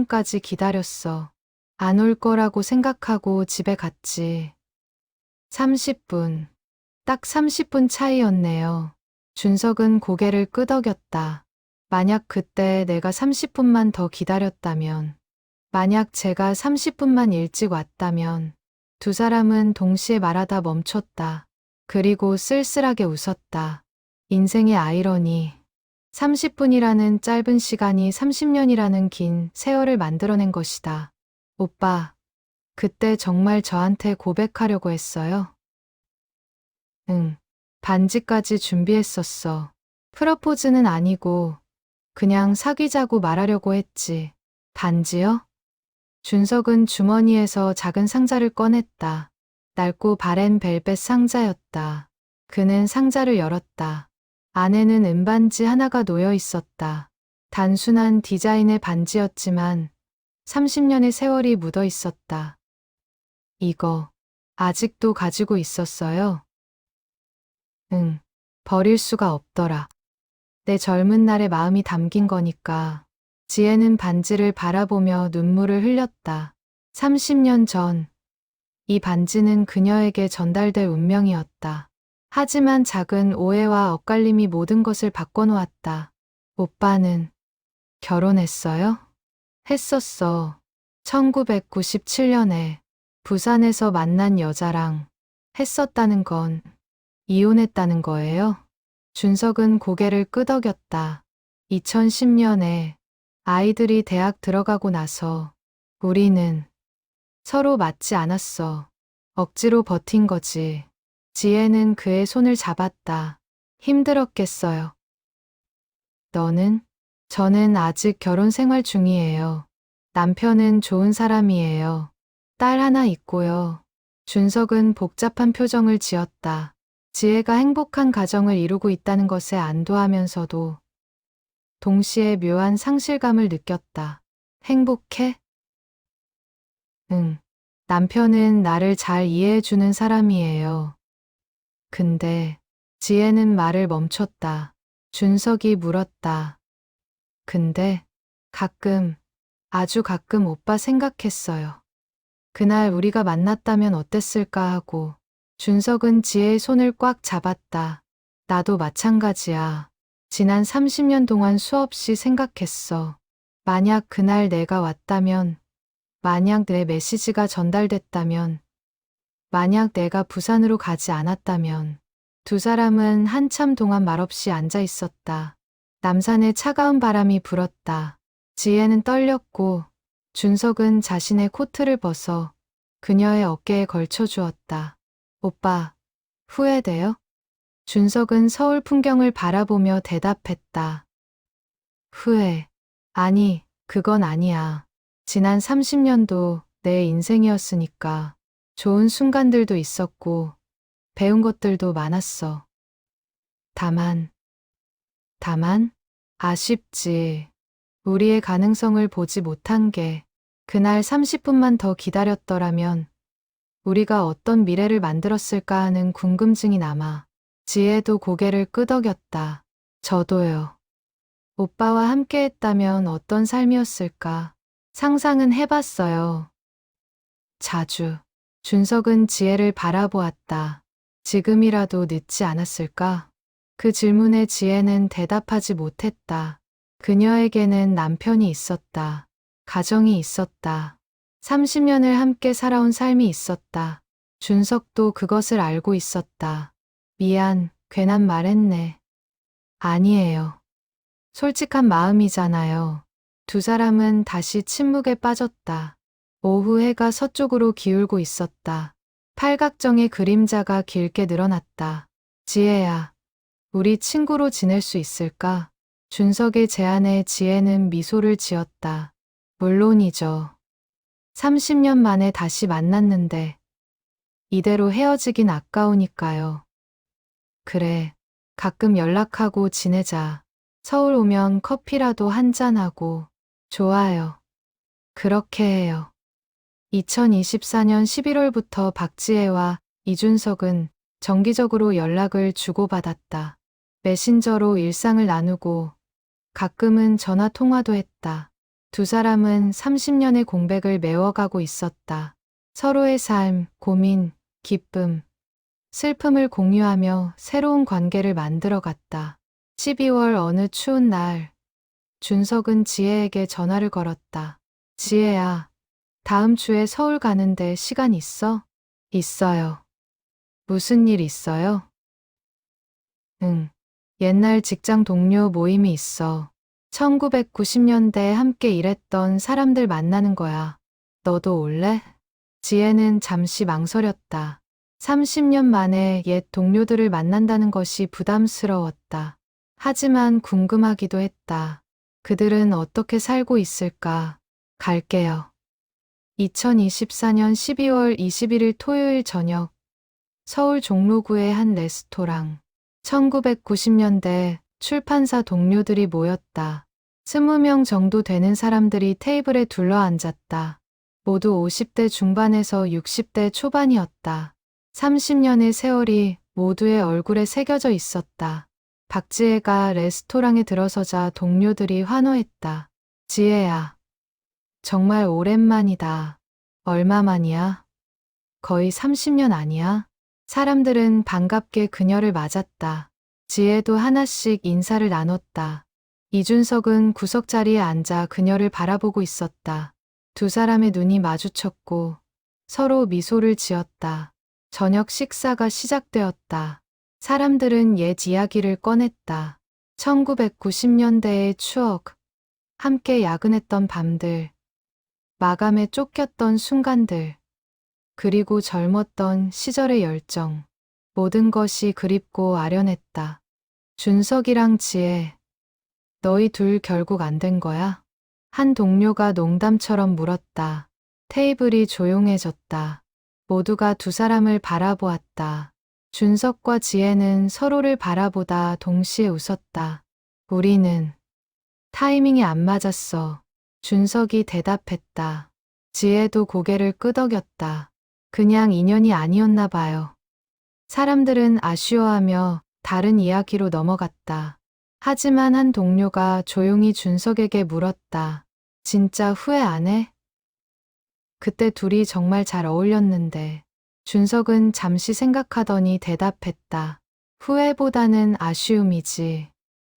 30분까지 기다렸어. 안 올 거라고 생각하고 집에 갔지. 30분. 딱 30분 차이였네요. 준석은 고개를 끄덕였다. 만약 그때 내가 30분만 더 기다렸다면, 만약 제가 30분만 일찍 왔다면, 두 사람은 동시에 말하다 멈췄다. 그리고 쓸쓸하게 웃었다. 인생의 아이러니. 30분이라는 짧은 시간이 30년이라는 긴 세월을 만들어낸 것이다. 오빠, 그때 정말 저한테 고백하려고 했어요? 응. 반지까지 준비했었어. 프러포즈는 아니고 그냥 사귀자고 말하려고 했지. 반지요? 준석은 주머니에서 작은 상자를 꺼냈다. 낡고 바랜 벨벳 상자였다. 그는 상자를 열었다. 안에는 은반지 하나가 놓여 있었다. 단순한 디자인의 반지였지만 30년의 세월이 묻어 있었다. 이거 아직도 가지고 있었어요? 응, 버릴 수가 없더라. 내 젊은 날의 마음이 담긴 거니까. 지혜는 반지를 바라보며 눈물을 흘렸다. 30년 전, 이 반지는 그녀에게 전달될 운명이었다. 하지만 작은 오해와 엇갈림이 모든 것을 바꿔놓았다. 오빠는 결혼했어요? 했었어. 1997년에 부산에서 만난 여자랑 했었다는 건 이혼했다는 거예요? 준석은 고개를 끄덕였다. 2010년에 아이들이 대학 들어가고 나서 우리는 서로 맞지 않았어. 억지로 버틴 거지. 지혜는 그의 손을 잡았다. 힘들었겠어요. 너는? 저는 아직 결혼 생활 중이에요. 남편은 좋은 사람이에요. 딸 하나 있고요. 준석은 복잡한 표정을 지었다. 지혜가 행복한 가정을 이루고 있다는 것에 안도하면서도 동시에 묘한 상실감을 느꼈다. 행복해? 응. 남편은 나를 잘 이해해주는 사람이에요. 근데 지혜는 말을 멈췄다. 준석이 물었다. 근데 가끔, 아주 가끔 오빠 생각했어요. 그날 우리가 만났다면 어땠을까 하고. 준석은 지혜의 손을 꽉 잡았다. 나도 마찬가지야. 지난 30년 동안 수없이 생각했어. 만약 그날 내가 왔다면, 만약 내 메시지가 전달됐다면, 만약 내가 부산으로 가지 않았다면. 두 사람은 한참 동안 말없이 앉아 있었다. 남산에 차가운 바람이 불었다. 지혜는 떨렸고 준석은 자신의 코트를 벗어 그녀의 어깨에 걸쳐 주었다. 오빠, 후회돼요? 준석은 서울 풍경을 바라보며 대답했다. 후회. 아니, 그건 아니야. 지난 30년도 내 인생이었으니까 좋은 순간들도 있었고 배운 것들도 많았어. 다만 아쉽지. 우리의 가능성을 보지 못한 게 그날 30분만 더 기다렸더라면 우리가 어떤 미래를 만들었을까 하는 궁금증이 남아. 지혜도 고개를 끄덕였다. 저도요. 오빠와 함께 했다면 어떤 삶이었을까? 상상은 해봤어요. 자주. 준석은 지혜를 바라보았다. 지금이라도 늦지 않았을까? 그 질문에 지혜는 대답하지 못했다. 그녀에게는 남편이 있었다. 가정이 있었다. 30년을 함께 살아온 삶이 있었다. 준석도 그것을 알고 있었다. 미안, 괜한 말했네. 아니에요. 솔직한 마음이잖아요. 두 사람은 다시 침묵에 빠졌다. 오후 해가 서쪽으로 기울고 있었다. 팔각정의 그림자가 길게 늘어났다. 지혜야, 우리 친구로 지낼 수 있을까? 준석의 제안에 지혜는 미소를 지었다. 물론이죠. 30년 만에 다시 만났는데 이대로 헤어지긴 아까우니까요. 그래, 가끔 연락하고 지내자. 서울 오면 커피라도 한잔하고. 좋아요. 그렇게 해요. 2024년 11월부터 박지혜와 이준석은 정기적으로 연락을 주고받았다. 메신저로 일상을 나누고 가끔은 전화 통화도 했다. 두 사람은 30년의 공백을 메워가고 있었다. 서로의 삶, 고민, 기쁨, 슬픔을 공유하며 새로운 관계를 만들어갔다. 12월 어느 추운 날, 준석은 지혜에게 전화를 걸었다. 지혜야, 다음 주에 서울 가는데 시간 있어? 있어요. 무슨 일 있어요? 응. 옛날 직장 동료 모임이 있어. 1990년대에 함께 일했던 사람들 만나는 거야. 너도 올래? 지혜는 잠시 망설였다. 30년 만에 옛 동료들을 만난다는 것이 부담스러웠다. 하지만 궁금하기도 했다. 그들은 어떻게 살고 있을까? 갈게요. 2024년 12월 21일 토요일 저녁, 서울 종로구의 한 레스토랑. 1990년대 출판사 동료들이 모였다. 20명 정도 되는 사람들이 테이블에 둘러앉았다. 모두 50대 중반에서 60대 초반이었다. 30년의 세월이 모두의 얼굴에 새겨져 있었다. 박지혜가 레스토랑에 들어서자 동료들이 환호했다. 지혜야, 정말 오랜만이다. 얼마만이야? 거의 30년 아니야? 사람들은 반갑게 그녀를 맞았다. 지혜도 하나씩 인사를 나눴다. 이준석은 구석자리에 앉아 그녀를 바라보고 있었다. 두 사람의 눈이 마주쳤고 서로 미소를 지었다. 저녁 식사가 시작되었다. 사람들은 옛 이야기를 꺼냈다. 1990년대의 추억, 함께 야근했던 밤들, 마감에 쫓겼던 순간들, 그리고 젊었던 시절의 열정. 모든 것이 그립고 아련했다. 준석이랑 지혜, 너희 둘 결국 안 된 거야? 한 동료가 농담처럼 물었다. 테이블이 조용해졌다. 모두가 두 사람을 바라보았다. 준석과 지혜는 서로를 바라보다 동시에 웃었다. 우리는 타이밍이 안 맞았어. 준석이 대답했다. 지혜도 고개를 끄덕였다. 그냥 인연이 아니었나 봐요. 사람들은 아쉬워하며 다른 이야기로 넘어갔다. 하지만 한 동료가 조용히 준석에게 물었다. 진짜 후회 안 해? 그때 둘이 정말 잘 어울렸는데. 준석은 잠시 생각하더니 대답했다. 후회보다는 아쉬움이지.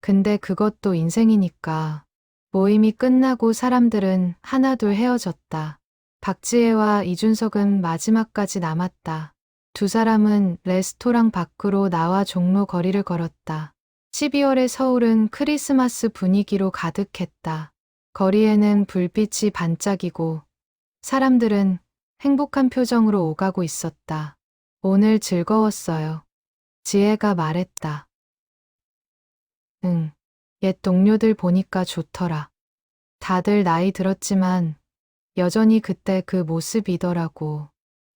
근데 그것도 인생이니까. 모임이 끝나고 사람들은 하나둘 헤어졌다. 박지혜와 이준석은 마지막까지 남았다. 두 사람은 레스토랑 밖으로 나와 종로 거리를 걸었다. 12월의 서울은 크리스마스 분위기로 가득했다. 거리에는 불빛이 반짝이고 사람들은 행복한 표정으로 오가고 있었다. 오늘 즐거웠어요. 지혜가 말했다. 응, 옛 동료들 보니까 좋더라. 다들 나이 들었지만 여전히 그때 그 모습이더라고.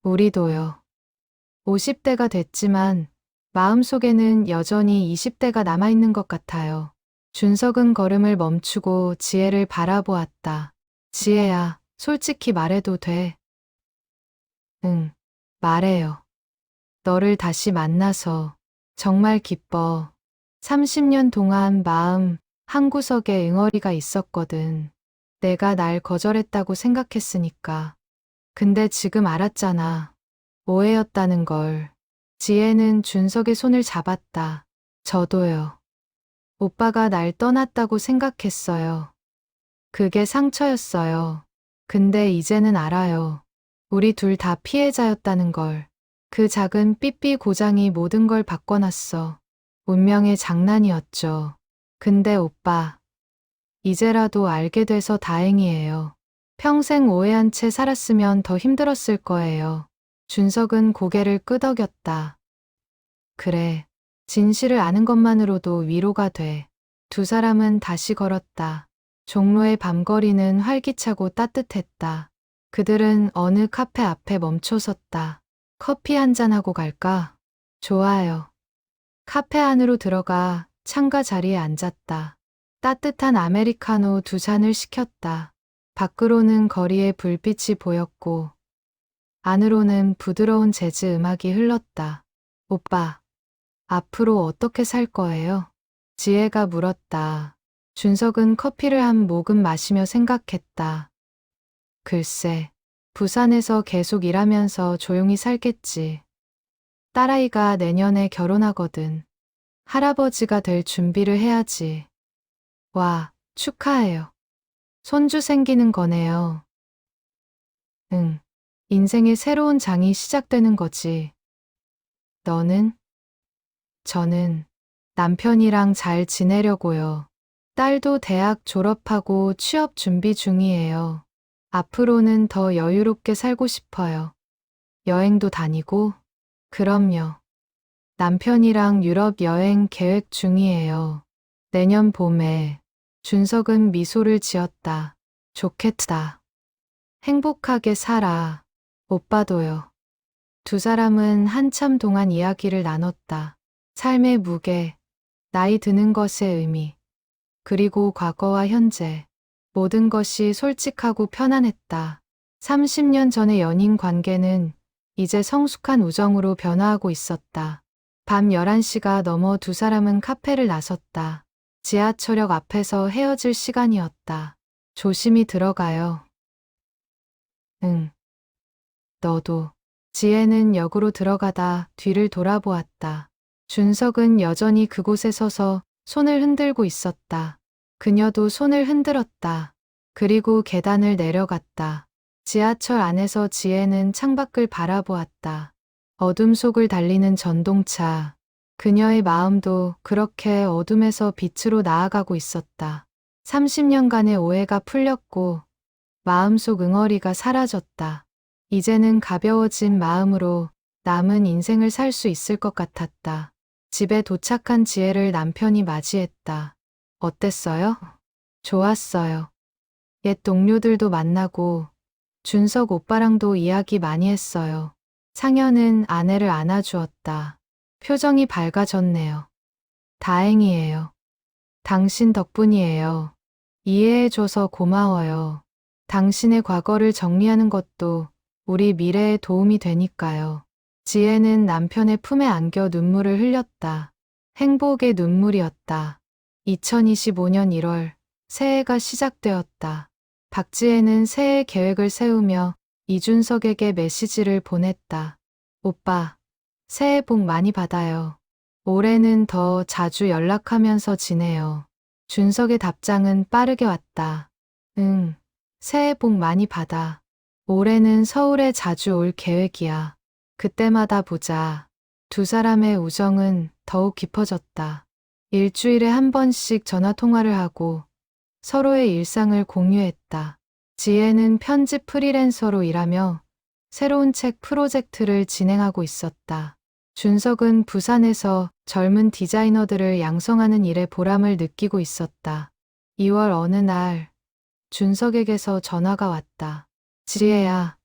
우리도요. 50대가 됐지만 마음속에는 여전히 20대가 남아있는 것 같아요. 준석은 걸음을 멈추고 지혜를 바라보았다. 지혜야, 솔직히 말해도 돼? 응, 말해요. 너를 다시 만나서 정말 기뻐. 30년 동안 마음 한구석에 응어리가 있었거든. 내가 날 거절했다고 생각했으니까. 근데 지금 알았잖아. 오해였다는 걸. 지혜는 준석의 손을 잡았다. 저도요. 오빠가 날 떠났다고 생각했어요. 그게 상처였어요. 근데 이제는 알아요. 우리 둘 다 피해자였다는 걸. 그 작은 삐삐 고장이 모든 걸 바꿔놨어. 운명의 장난이었죠. 근데 오빠, 이제라도 알게 돼서 다행이에요. 평생 오해한 채 살았으면 더 힘들었을 거예요. 준석은 고개를 끄덕였다. 그래, 진실을 아는 것만으로도 위로가 돼. 두 사람은 다시 걸었다. 종로의 밤거리는 활기차고 따뜻했다. 그들은 어느 카페 앞에 멈춰섰다. 커피 한잔하고 갈까? 좋아요. 카페 안으로 들어가 창가 자리에 앉았다. 따뜻한 아메리카노 두 잔을 시켰다. 밖으로는 거리에 불빛이 보였고 안으로는 부드러운 재즈 음악이 흘렀다. 오빠, 앞으로 어떻게 살 거예요? 지혜가 물었다. 준석은 커피를 한 모금 마시며 생각했다. 글쎄, 부산에서 계속 일하면서 조용히 살겠지. 딸아이가 내년에 결혼하거든. 할아버지가 될 준비를 해야지. 와, 축하해요. 손주 생기는 거네요. 응, 인생의 새로운 장이 시작되는 거지. 너는? 저는 남편이랑 잘 지내려고요. 딸도 대학 졸업하고 취업 준비 중이에요. 앞으로는 더 여유롭게 살고 싶어요. 여행도 다니고? 그럼요. 남편이랑 유럽 여행 계획 중이에요. 내년 봄에. 준석은 미소를 지었다. 좋겠다. 행복하게 살아. 오빠도요. 두 사람은 한참 동안 이야기를 나눴다. 삶의 무게, 나이 드는 것의 의미, 그리고 과거와 현재, 모든 것이 솔직하고 편안했다. 30년 전의 연인 관계는 이제 성숙한 우정으로 변화하고 있었다. 밤 11시가 넘어 두 사람은 카페를 나섰다. 지하철역 앞에서 헤어질 시간이었다. 조심히 들어가요. 응, 너도. 지혜는 역으로 들어가다 뒤를 돌아보았다. 준석은 여전히 그곳에 서서 손을 흔들고 있었다. 그녀도 손을 흔들었다. 그리고 계단을 내려갔다. 지하철 안에서 지혜는 창밖을 바라보았다. 어둠 속을 달리는 전동차. 그녀의 마음도 그렇게 어둠에서 빛으로 나아가고 있었다. 30년간의 오해가 풀렸고 마음속 응어리가 사라졌다. 이제는 가벼워진 마음으로 남은 인생을 살 수 있을 것 같았다. 집에 도착한 지혜를 남편이 맞이했다. 어땠어요? 좋았어요. 옛 동료들도 만나고 준석 오빠랑도 이야기 많이 했어요. 상현은 아내를 안아주었다. 표정이 밝아졌네요. 다행이에요. 당신 덕분이에요. 이해해줘서 고마워요. 당신의 과거를 정리하는 것도 우리 미래에 도움이 되니까요. 지혜는 남편의 품에 안겨 눈물을 흘렸다. 행복의 눈물이었다. 2025년 1월, 새해가 시작되었다. 박지혜는 새해 계획을 세우며 이준석에게 메시지를 보냈다. 오빠, 새해 복 많이 받아요. 올해는 더 자주 연락하면서 지내요. 준석의 답장은 빠르게 왔다. 응, 새해 복 많이 받아. 올해는 서울에 자주 올 계획이야. 그때마다 보자. 두 사람의 우정은 더욱 깊어졌다. 일주일에 한 번씩 전화 통화를 하고 서로의 일상을 공유했다. 지혜는 편집 프리랜서로 일하며 새로운 책 프로젝트를 진행하고 있었다. 준석은 부산에서 젊은 디자이너들을 양성하는 일에 보람을 느끼고 있었다. 2월 어느 날 준석에게서 전화가 왔다. 지혜야,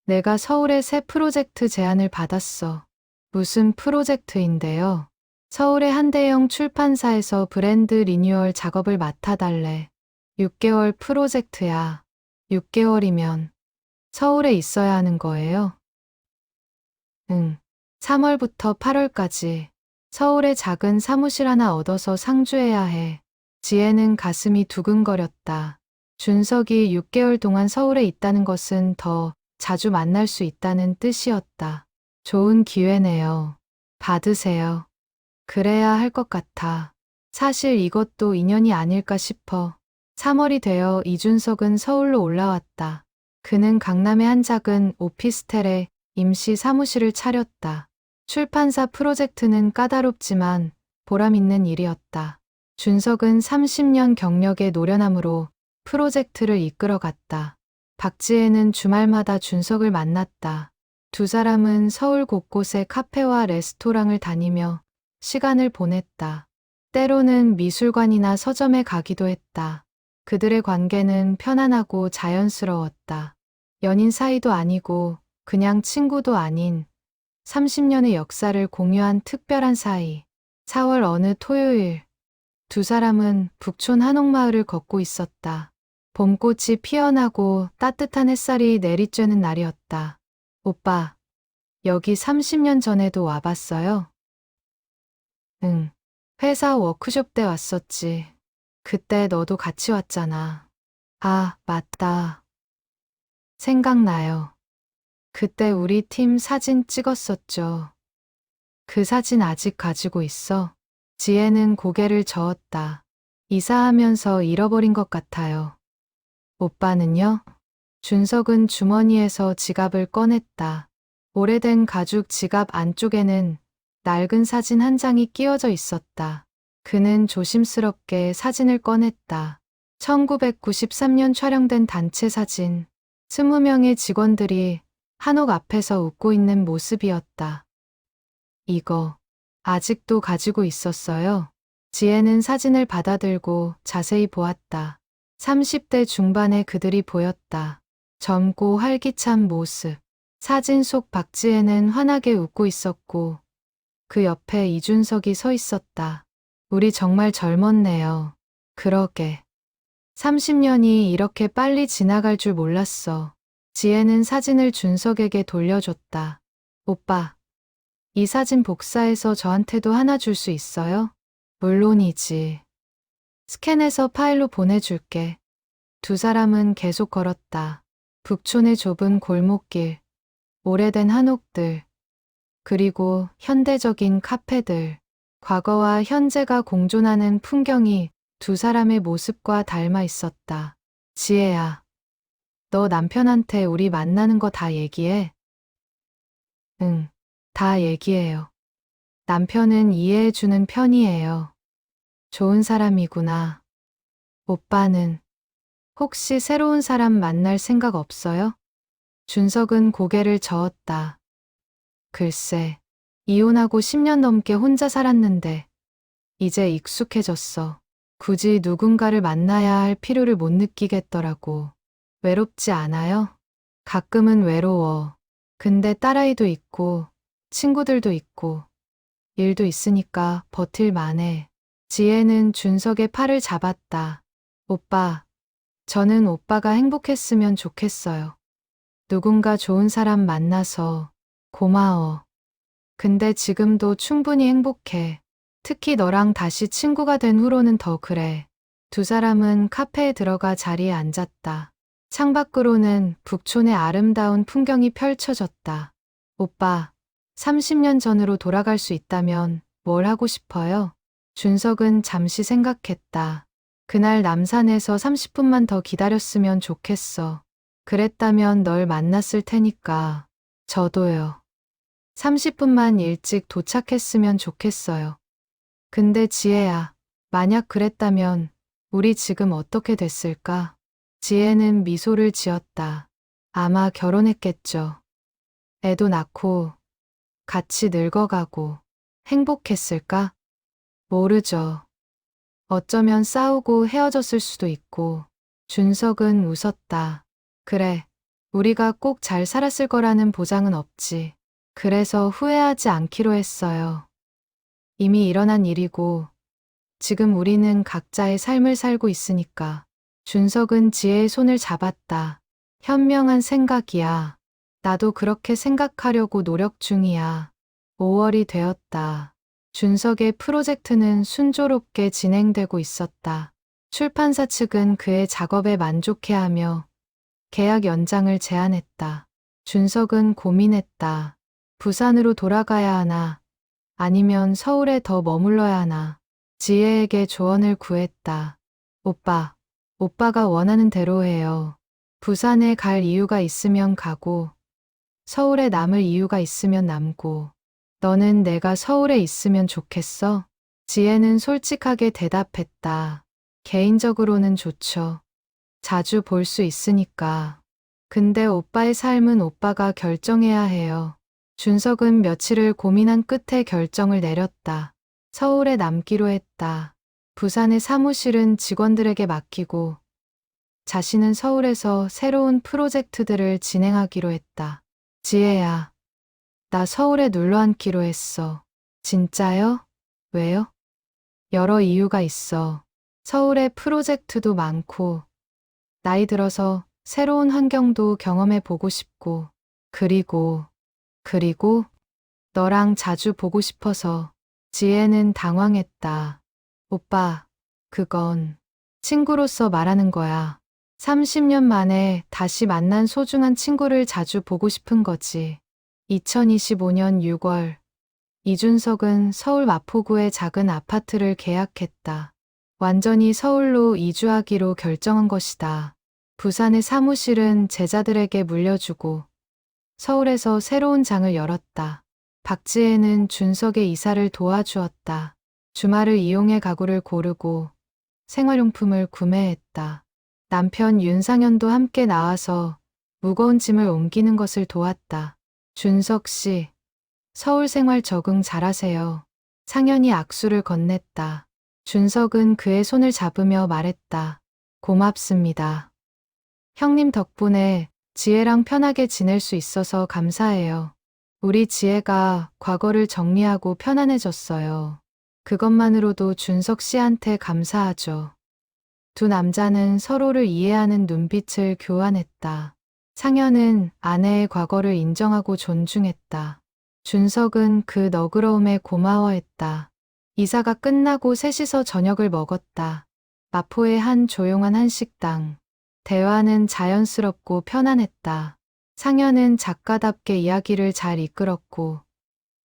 내가 서울에 새 프로젝트 제안을 받았어. 무슨 프로젝트인데요? 서울의 한 대형 출판사에서 브랜드 리뉴얼 작업을 맡아달래. 6개월 프로젝트야. 6개월이면 서울에 있어야 하는 거예요? 응. 3월부터 8월까지 서울에 작은 사무실 하나 얻어서 상주해야 해. 지혜는 가슴이 두근거렸다. 준석이 6개월 동안 서울에 있다는 것은 더 자주 만날 수 있다는 뜻이었다. 좋은 기회네요. 받으세요. 그래야 할 것 같아. 사실 이것도 인연이 아닐까 싶어. 3월이 되어 이준석은 서울로 올라왔다. 그는 강남의 한 작은 오피스텔에 임시 사무실을 차렸다. 출판사 프로젝트는 까다롭지만 보람 있는 일이었다. 준석은 30년 경력의 노련함으로 프로젝트를 이끌어갔다. 박지혜는 주말마다 준석을 만났다. 두 사람은 서울 곳곳의 카페와 레스토랑을 다니며 시간을 보냈다. 때로는 미술관이나 서점에 가기도 했다. 그들의 관계는 편안하고 자연스러웠다. 연인 사이도 아니고 그냥 친구도 아닌 30년의 역사를 공유한 특별한 사이. 4월 어느 토요일, 두 사람은 북촌 한옥마을을 걷고 있었다. 봄꽃이 피어나고 따뜻한 햇살이 내리쬐는 날이었다. 오빠, 여기 30년 전에도 와봤어요? 응, 회사 워크숍 때 왔었지. 그때 너도 같이 왔잖아. 아, 맞다. 생각나요. 그때 우리 팀 사진 찍었었죠. 그 사진 아직 가지고 있어. 지혜는 고개를 저었다. 이사하면서 잃어버린 것 같아요. 오빠는요? 준석은 주머니에서 지갑을 꺼냈다. 오래된 가죽 지갑 안쪽에는 낡은 사진 한 장이 끼워져 있었다. 그는 조심스럽게 사진을 꺼냈다. 1993년 촬영된 단체 사진. 20명의 직원들이 한옥 앞에서 웃고 있는 모습이었다. 이거 아직도 가지고 있었어요. 지혜는 사진을 받아들고 자세히 보았다. 30대 중반의 그들이 보였다. 젊고 활기찬 모습. 사진 속 박지혜는 환하게 웃고 있었고 그 옆에 이준석이 서 있었다. 우리 정말 젊었네요. 그러게. 30년이 이렇게 빨리 지나갈 줄 몰랐어. 지혜는 사진을 준석에게 돌려줬다. 오빠, 이 사진 복사해서 저한테도 하나 줄 수 있어요? 물론이지. 스캔해서 파일로 보내줄게. 두 사람은 계속 걸었다. 북촌의 좁은 골목길, 오래된 한옥들, 그리고 현대적인 카페들, 과거와 현재가 공존하는 풍경이 두 사람의 모습과 닮아 있었다. 지혜야, 너 남편한테 우리 만나는 거 다 얘기해? 응, 다 얘기해요. 남편은 이해해주는 편이에요. 좋은 사람이구나. 오빠는 혹시 새로운 사람 만날 생각 없어요? 준석은 고개를 저었다. 글쎄, 이혼하고 10년 넘게 혼자 살았는데 이제 익숙해졌어. 굳이 누군가를 만나야 할 필요를 못 느끼겠더라고. 외롭지 않아요? 가끔은 외로워. 근데 딸아이도 있고 친구들도 있고 일도 있으니까 버틸만해. 지혜는 준석의 팔을 잡았다. 오빠, 저는 오빠가 행복했으면 좋겠어요. 누군가 좋은 사람 만나서 고마워. 근데 지금도 충분히 행복해. 특히 너랑 다시 친구가 된 후로는 더 그래. 두 사람은 카페에 들어가 자리에 앉았다. 창밖으로는 북촌의 아름다운 풍경이 펼쳐졌다. 오빠, 30년 전으로 돌아갈 수 있다면 뭘 하고 싶어요? 준석은 잠시 생각했다. 그날 남산에서 30분만 더 기다렸으면 좋겠어. 그랬다면 널 만났을 테니까. 저도요. 30분만 일찍 도착했으면 좋겠어요. 근데 지혜야, 만약 그랬다면 우리 지금 어떻게 됐을까? 지혜는 미소를 지었다. 아마 결혼했겠죠. 애도 낳고 같이 늙어가고 행복했을까? 모르죠. 어쩌면 싸우고 헤어졌을 수도 있고. 준석은 웃었다. 그래, 우리가 꼭 잘 살았을 거라는 보장은 없지. 그래서 후회하지 않기로 했어요. 이미 일어난 일이고 지금 우리는 각자의 삶을 살고 있으니까. 준석은 지혜의 손을 잡았다. 현명한 생각이야. 나도 그렇게 생각하려고 노력 중이야. 5월이 되었다. 준석의 프로젝트는 순조롭게 진행되고 있었다. 출판사 측은 그의 작업에 만족해하며 계약 연장을 제안했다. 준석은 고민했다. 부산으로 돌아가야 하나, 아니면 서울에 더 머물러야 하나. 지혜에게 조언을 구했다. 오빠, 오빠가 원하는 대로 해요. 부산에 갈 이유가 있으면 가고, 서울에 남을 이유가 있으면 남고. 너는 내가 서울에 있으면 좋겠어? 지혜는 솔직하게 대답했다. 개인적으로는 좋죠. 자주 볼 수 있으니까. 근데 오빠의 삶은 오빠가 결정해야 해요. 준석은 며칠을 고민한 끝에 결정을 내렸다. 서울에 남기로 했다. 부산의 사무실은 직원들에게 맡기고 자신은 서울에서 새로운 프로젝트들을 진행하기로 했다. 지혜야, 나 서울에 눌러 앉기로 했어. 진짜요? 왜요? 여러 이유가 있어. 서울에 프로젝트도 많고 나이 들어서 새로운 환경도 경험해 보고 싶고 그리고 너랑 자주 보고 싶어서. 지혜는 당황했다. 오빠, 그건 친구로서 말하는 거야. 30년 만에 다시 만난 소중한 친구를 자주 보고 싶은 거지. 2025년 6월, 이준석은 서울 마포구의 작은 아파트를 계약했다. 완전히 서울로 이주하기로 결정한 것이다. 부산의 사무실은 제자들에게 물려주고 서울에서 새로운 장을 열었다. 박지혜는 준석의 이사를 도와주었다. 주말을 이용해 가구를 고르고 생활용품을 구매했다. 남편 윤상현도 함께 나와서 무거운 짐을 옮기는 것을 도왔다. 준석 씨, 서울 생활 적응 잘하세요. 상현이 악수를 건넸다. 준석은 그의 손을 잡으며 말했다. 고맙습니다. 형님 덕분에 지혜랑 편하게 지낼 수 있어서 감사해요. 우리 지혜가 과거를 정리하고 편안해졌어요. 그것만으로도 준석 씨한테 감사하죠. 두 남자는 서로를 이해하는 눈빛을 교환했다. 상현은 아내의 과거를 인정하고 존중했다. 준석은 그 너그러움에 고마워했다. 이사가 끝나고 셋이서 저녁을 먹었다. 마포의 한 조용한 한식당. 대화는 자연스럽고 편안했다. 상현은 작가답게 이야기를 잘 이끌었고,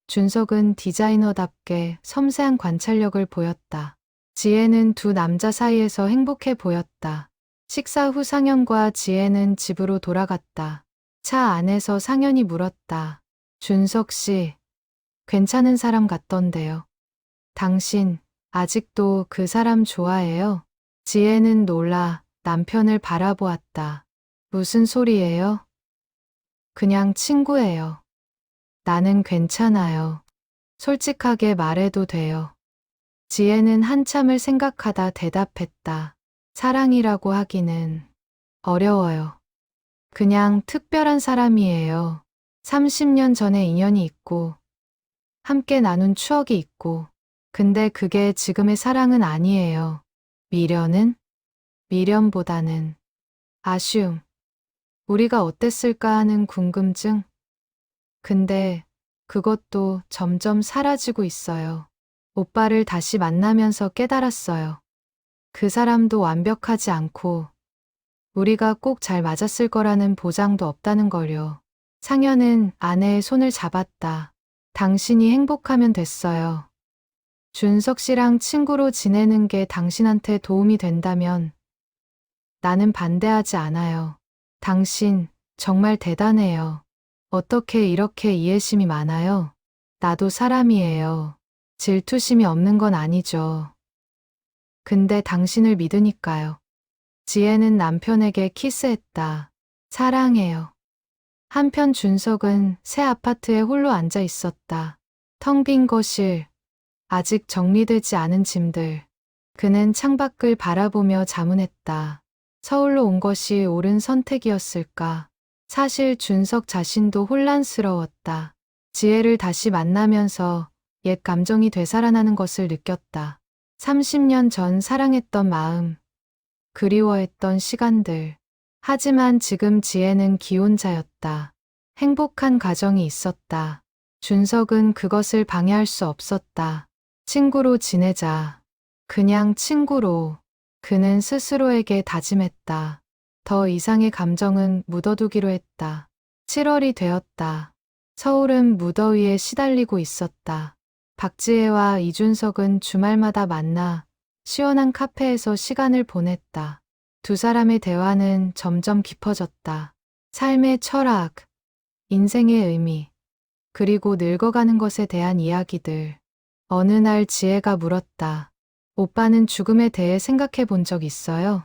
준석은 디자이너답게 섬세한 관찰력을 보였다. 지혜는 두 남자 사이에서 행복해 보였다. 식사 후 상현과 지혜는 집으로 돌아갔다. 차 안에서 상현이 물었다. 준석 씨, 괜찮은 사람 같던데요. 당신, 아직도 그 사람 좋아해요? 지혜는 놀라 남편을 바라보았다. 무슨 소리예요? 그냥 친구예요. 나는 괜찮아요. 솔직하게 말해도 돼요. 지혜는 한참을 생각하다 대답했다. 사랑이라고 하기는 어려워요. 그냥 특별한 사람이에요. 30년 전에 인연이 있고, 함께 나눈 추억이 있고, 근데 그게 지금의 사랑은 아니에요. 미련은? 미련보다는 아쉬움. 우리가 어땠을까 하는 궁금증? 근데 그것도 점점 사라지고 있어요. 오빠를 다시 만나면서 깨달았어요. 그 사람도 완벽하지 않고 우리가 꼭 잘 맞았을 거라는 보장도 없다는 걸요. 상현은 아내의 손을 잡았다. 당신이 행복하면 됐어요. 준석 씨랑 친구로 지내는 게 당신한테 도움이 된다면 나는 반대하지 않아요. 당신 정말 대단해요. 어떻게 이렇게 이해심이 많아요? 나도 사람이에요. 질투심이 없는 건 아니죠. 근데 당신을 믿으니까요. 지혜는 남편에게 키스했다. 사랑해요. 한편 준석은 새 아파트에 홀로 앉아 있었다. 텅 빈 거실, 아직 정리되지 않은 짐들. 그는 창밖을 바라보며 자문했다. 서울로 온 것이 옳은 선택이었을까? 사실 준석 자신도 혼란스러웠다. 지혜를 다시 만나면서 옛 감정이 되살아나는 것을 느꼈다. 30년 전 사랑했던 마음, 그리워했던 시간들. 하지만 지금 지혜는 기혼자였다. 행복한 가정이 있었다. 준석은 그것을 방해할 수 없었다. 친구로 지내자. 그냥 친구로. 그는 스스로에게 다짐했다. 더 이상의 감정은 묻어두기로 했다. 7월이 되었다. 서울은 무더위에 시달리고 있었다. 박지혜와 이준석은 주말마다 만나 시원한 카페에서 시간을 보냈다. 두 사람의 대화는 점점 깊어졌다. 삶의 철학, 인생의 의미, 그리고 늙어가는 것에 대한 이야기들. 어느 날 지혜가 물었다. 오빠는 죽음에 대해 생각해 본 적 있어요?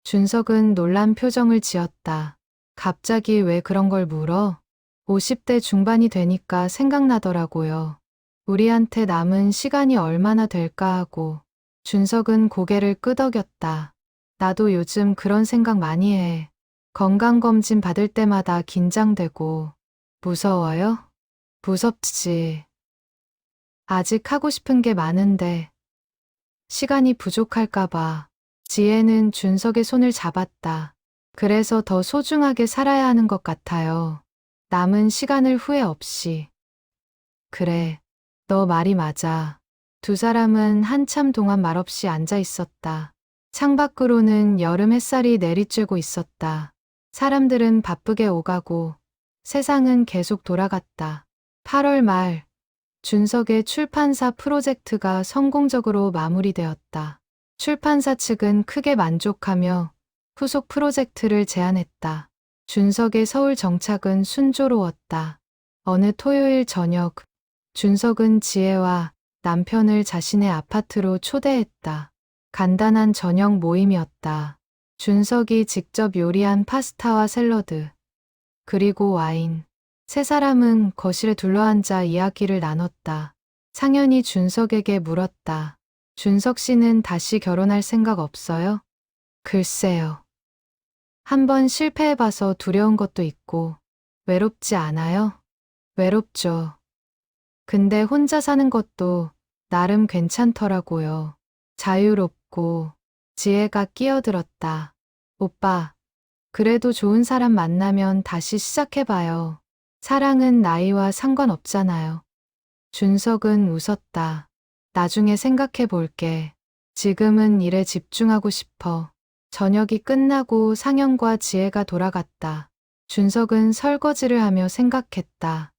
준석은 놀란 표정을 지었다. 갑자기 왜 그런 걸 물어? 50대 중반이 되니까 생각나더라고요. 우리한테 남은 시간이 얼마나 될까 하고. 준석은 고개를 끄덕였다. 나도 요즘 그런 생각 많이 해. 건강검진 받을 때마다 긴장되고. 무서워요? 무섭지. 아직 하고 싶은 게 많은데 시간이 부족할까봐. 지혜는 준석의 손을 잡았다. 그래서 더 소중하게 살아야 하는 것 같아요. 남은 시간을 후회 없이. 그래, 너 말이 맞아. 두 사람은 한참 동안 말없이 앉아 있었다. 창밖으로는 여름 햇살이 내리쬐고 있었다. 사람들은 바쁘게 오가고 세상은 계속 돌아갔다. 8월 말, 준석의 출판사 프로젝트가 성공적으로 마무리되었다. 출판사 측은 크게 만족하며 후속 프로젝트를 제안했다. 준석의 서울 정착은 순조로웠다. 어느 토요일 저녁, 준석은 지혜와 남편을 자신의 아파트로 초대했다. 간단한 저녁 모임이었다. 준석이 직접 요리한 파스타와 샐러드, 그리고 와인. 세 사람은 거실에 둘러앉아 이야기를 나눴다. 상현이 준석에게 물었다. 준석 씨는 다시 결혼할 생각 없어요? 글쎄요. 한번 실패해봐서 두려운 것도 있고, 외롭지 않아요? 외롭죠. 근데 혼자 사는 것도 나름 괜찮더라고요. 자유롭고. 지혜가 끼어들었다. 오빠, 그래도 좋은 사람 만나면 다시 시작해봐요. 사랑은 나이와 상관없잖아요. 준석은 웃었다. 나중에 생각해 볼게. 지금은 일에 집중하고 싶어. 저녁이 끝나고 상영과 지혜가 돌아갔다. 준석은 설거지를 하며 생각했다.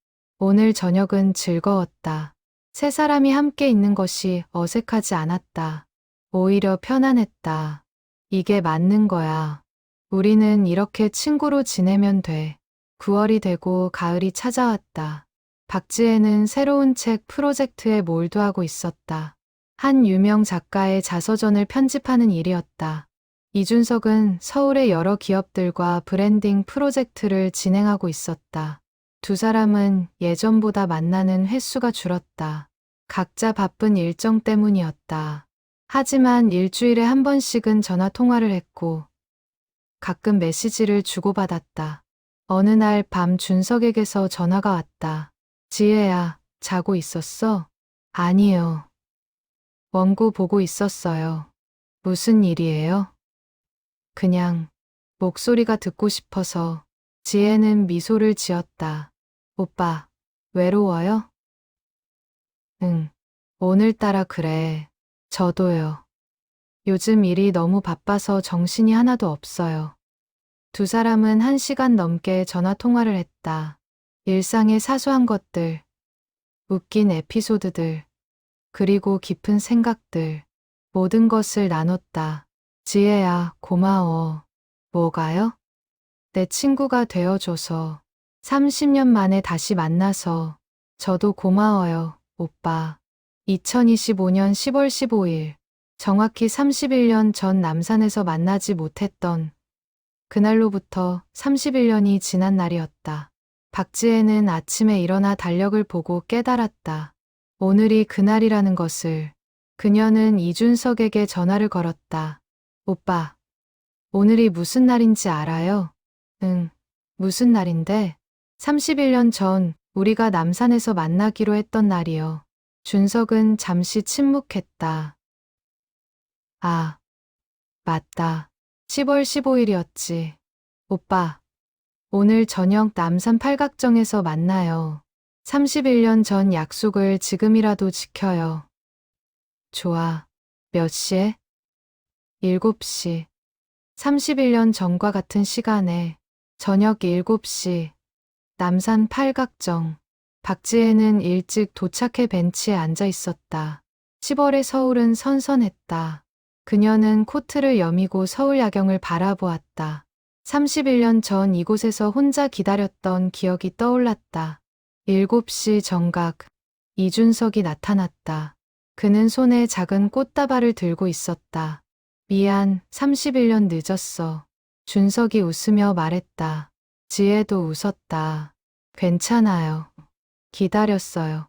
오늘 저녁은 즐거웠다. 세 사람이 함께 있는 것이 어색하지 않았다. 오히려 편안했다. 이게 맞는 거야. 우리는 이렇게 친구로 지내면 돼. 9월이 되고 가을이 찾아왔다. 박지혜는 새로운 책 프로젝트에 몰두하고 있었다. 한 유명 작가의 자서전을 편집하는 일이었다. 이준석은 서울의 여러 기업들과 브랜딩 프로젝트를 진행하고 있었다. 두 사람은 예전보다 만나는 횟수가 줄었다. 각자 바쁜 일정 때문이었다. 하지만 일주일에 한 번씩은 전화 통화를 했고 가끔 메시지를 주고받았다. 어느 날 밤 준석에게서 전화가 왔다. 지혜야, 자고 있었어? 아니요. 원고 보고 있었어요. 무슨 일이에요? 그냥 목소리가 듣고 싶어서. 지혜는 미소를 지었다. 오빠, 외로워요? 응, 오늘따라 그래. 저도요. 요즘 일이 너무 바빠서 정신이 하나도 없어요. 두 사람은 1시간 넘게 전화 통화를 했다. 일상의 사소한 것들, 웃긴 에피소드들, 그리고 깊은 생각들, 모든 것을 나눴다. 지혜야, 고마워. 뭐가요? 내 친구가 되어줘서. 30년 만에 다시 만나서. 저도 고마워요, 오빠. 2025년 10월 15일. 정확히 31년 전 남산에서 만나지 못했던 그날로부터 31년이 지난 날이었다. 박지혜는 아침에 일어나 달력을 보고 깨달았다. 오늘이 그날이라는 것을. 그녀는 이준석에게 전화를 걸었다. 오빠, 오늘이 무슨 날인지 알아요? 응, 무슨 날인데? 31년 전 우리가 남산에서 만나기로 했던 날이요. 준석은 잠시 침묵했다. 아, 맞다. 10월 15일이었지. 오빠, 오늘 저녁 남산 팔각정에서 만나요. 31년 전 약속을 지금이라도 지켜요. 좋아. 몇 시에? 7시. 31년 전과 같은 시간에 저녁 7시 남산 팔각정. 박지혜는 일찍 도착해 벤치에 앉아 있었다. 10월의 서울은 선선했다. 그녀는 코트를 여미고 서울 야경을 바라보았다. 31년 전 이곳에서 혼자 기다렸던 기억이 떠올랐다. 7시 정각. 이준석이 나타났다. 그는 손에 작은 꽃다발을 들고 있었다. 미안, 31년 늦었어. 준석이 웃으며 말했다. 지혜도 웃었다. 괜찮아요. 기다렸어요.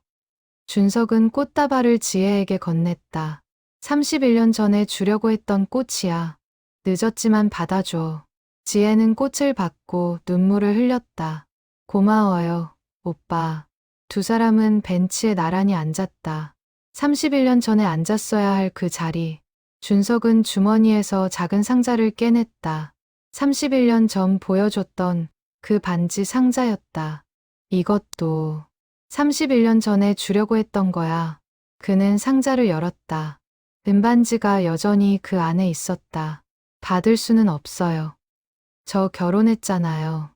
준석은 꽃다발을 지혜에게 건넸다. 31년 전에 주려고 했던 꽃이야. 늦었지만 받아줘. 지혜는 꽃을 받고 눈물을 흘렸다. 고마워요, 오빠. 두 사람은 벤치에 나란히 앉았다. 31년 전에 앉았어야 할 그 자리. 준석은 주머니에서 작은 상자를 깨냈다. 31년 전 보여줬던 그 반지 상자였다. 이것도 31년 전에 주려고 했던 거야. 그는 상자를 열었다. 은반지가 여전히 그 안에 있었다. 받을 수는 없어요. 저 결혼했잖아요.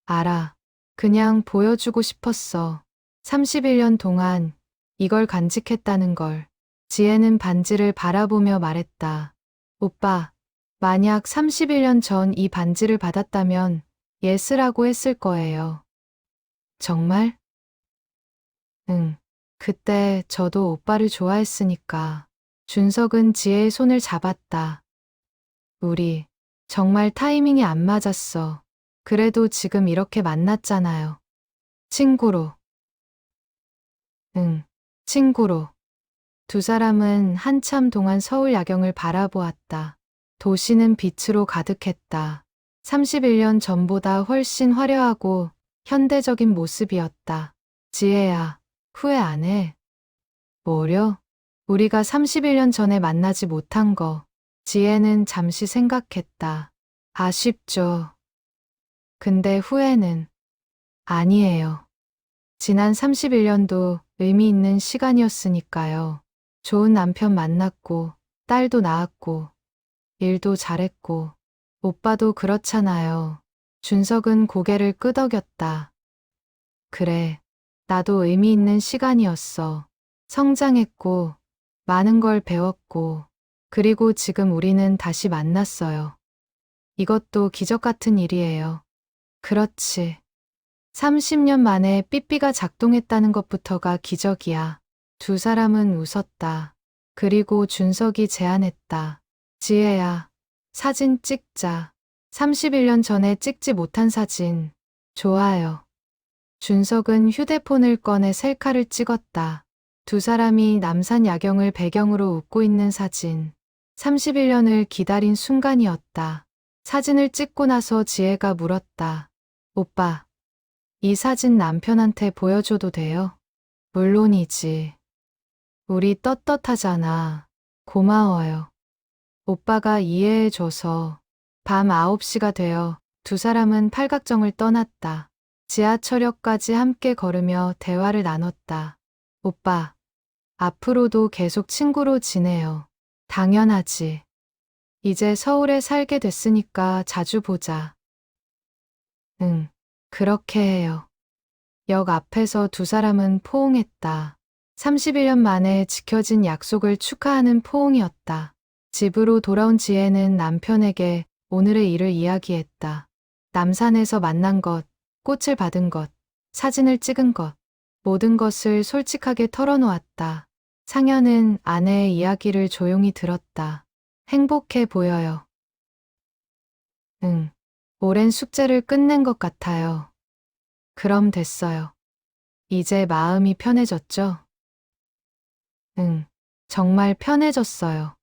알아. 그냥 보여주고 싶었어. 31년 동안 이걸 간직했다는 걸. 지혜는 반지를 바라보며 말했다. 오빠, 만약 31년 전 이 반지를 받았다면 예스라고 했을 거예요. 정말? 응. 그때 저도 오빠를 좋아했으니까. 준석은 지혜의 손을 잡았다. 우리 정말 타이밍이 안 맞았어. 그래도 지금 이렇게 만났잖아요. 친구로. 응, 친구로. 두 사람은 한참 동안 서울 야경을 바라보았다. 도시는 빛으로 가득했다. 31년 전보다 훨씬 화려하고 현대적인 모습이었다. 지혜야, 후회 안 해? 뭐려? 우리가 31년 전에 만나지 못한 거. 지혜는 잠시 생각했다. 아쉽죠. 근데 후회는 아니에요. 지난 31년도 의미 있는 시간이었으니까요. 좋은 남편 만났고, 딸도 낳았고, 일도 잘했고, 오빠도 그렇잖아요. 준석은 고개를 끄덕였다. 그래, 나도 의미 있는 시간이었어. 성장했고, 많은 걸 배웠고, 그리고 지금 우리는 다시 만났어요. 이것도 기적 같은 일이에요. 그렇지. 30년 만에 삐삐가 작동했다는 것부터가 기적이야. 두 사람은 웃었다. 그리고 준석이 제안했다. 지혜야, 사진 찍자. 31년 전에 찍지 못한 사진. 좋아요. 준석은 휴대폰을 꺼내 셀카를 찍었다. 두 사람이 남산 야경을 배경으로 웃고 있는 사진. 31년을 기다린 순간이었다. 사진을 찍고 나서 지혜가 물었다. 오빠, 이 사진 남편한테 보여줘도 돼요? 물론이지. 우리 떳떳하잖아. 고마워요. 오빠가 이해해줘서. 밤 9시가 되어 두 사람은 팔각정을 떠났다. 지하철역까지 함께 걸으며 대화를 나눴다. 오빠, 앞으로도 계속 친구로 지내요. 당연하지. 이제 서울에 살게 됐으니까 자주 보자. 응, 그렇게 해요. 역 앞에서 두 사람은 포옹했다. 31년 만에 지켜진 약속을 축하하는 포옹이었다. 집으로 돌아온 지혜는 남편에게 오늘의 일을 이야기했다. 남산에서 만난 것, 꽃을 받은 것, 사진을 찍은 것, 모든 것을 솔직하게 털어놓았다. 상현은 아내의 이야기를 조용히 들었다. 행복해 보여요. 응, 오랜 숙제를 끝낸 것 같아요. 그럼 됐어요. 이제 마음이 편해졌죠? 응, 정말 편해졌어요.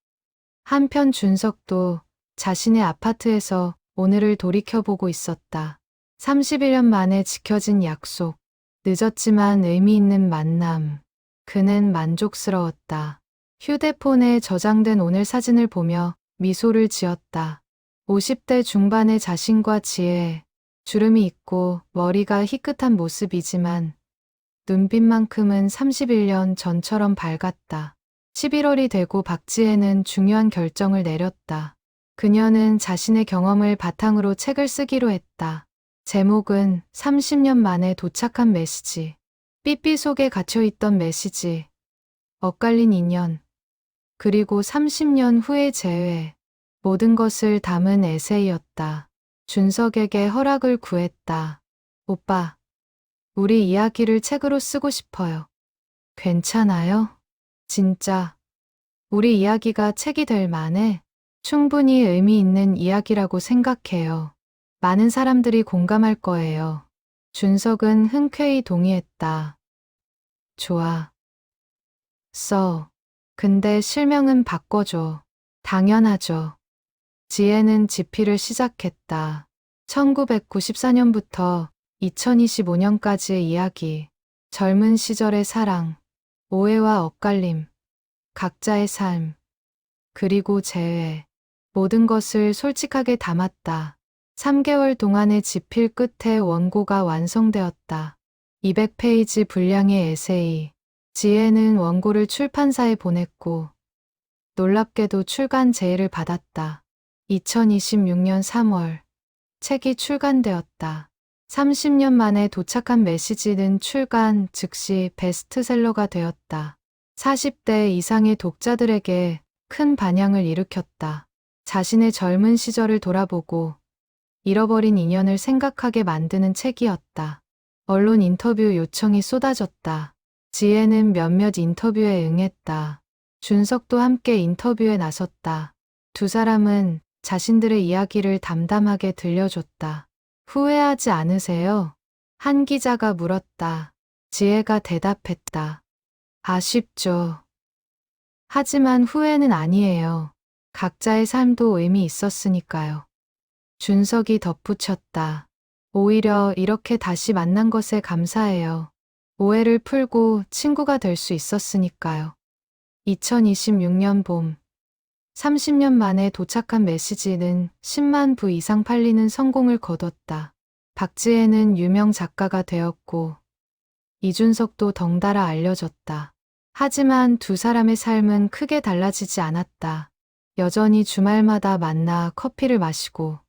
한편 준석도 자신의 아파트에서 오늘을 돌이켜보고 있었다. 31년 만에 지켜진 약속, 늦었지만 의미 있는 만남. 그는 만족스러웠다. 휴대폰에 저장된 오늘 사진을 보며 미소를 지었다. 50대 중반의 자신과 지혜, 주름이 있고 머리가 희끗한 모습이지만 눈빛만큼은 31년 전처럼 밝았다. 11월이 되고 박지혜는 중요한 결정을 내렸다. 그녀는 자신의 경험을 바탕으로 책을 쓰기로 했다. 제목은 30년 만에 도착한 메시지. 삐삐 속에 갇혀있던 메시지. 엇갈린 인연. 그리고 30년 후의 재회. 모든 것을 담은 에세이였다. 준석에게 허락을 구했다. 오빠, 우리 이야기를 책으로 쓰고 싶어요. 괜찮아요? 진짜. 우리 이야기가 책이 될 만해 충분히 의미 있는 이야기라고 생각해요. 많은 사람들이 공감할 거예요. 준석은 흔쾌히 동의했다. 좋아. 써. 근데 실명은 바꿔줘. 당연하죠. 지혜는 집필을 시작했다. 1994년부터 2025년까지의 이야기. 젊은 시절의 사랑, 오해와 엇갈림, 각자의 삶, 그리고 재회. 모든 것을 솔직하게 담았다. 3개월 동안의 집필 끝에 원고가 완성되었다. 200페이지 분량의 에세이. 지혜는 원고를 출판사에 보냈고 놀랍게도 출간 제의를 받았다. 2026년 3월 책이 출간되었다. 30년 만에 도착한 메시지는 출간 즉시 베스트셀러가 되었다. 40대 이상의 독자들에게 큰 반향을 일으켰다. 자신의 젊은 시절을 돌아보고 잃어버린 인연을 생각하게 만드는 책이었다. 언론 인터뷰 요청이 쏟아졌다. 지혜는 몇몇 인터뷰에 응했다. 준석도 함께 인터뷰에 나섰다. 두 사람은 자신들의 이야기를 담담하게 들려줬다. 후회하지 않으세요? 한 기자가 물었다. 지혜가 대답했다. 아쉽죠. 하지만 후회는 아니에요. 각자의 삶도 의미 있었으니까요. 준석이 덧붙였다. 오히려 이렇게 다시 만난 것에 감사해요. 오해를 풀고 친구가 될 수 있었으니까요. 2026년 봄, 30년 만에 도착한 메시지는 10만 부 이상 팔리는 성공을 거뒀다. 박지혜는 유명 작가가 되었고 이준석도 덩달아 알려졌다. 하지만 두 사람의 삶은 크게 달라지지 않았다. 여전히 주말마다 만나 커피를 마시고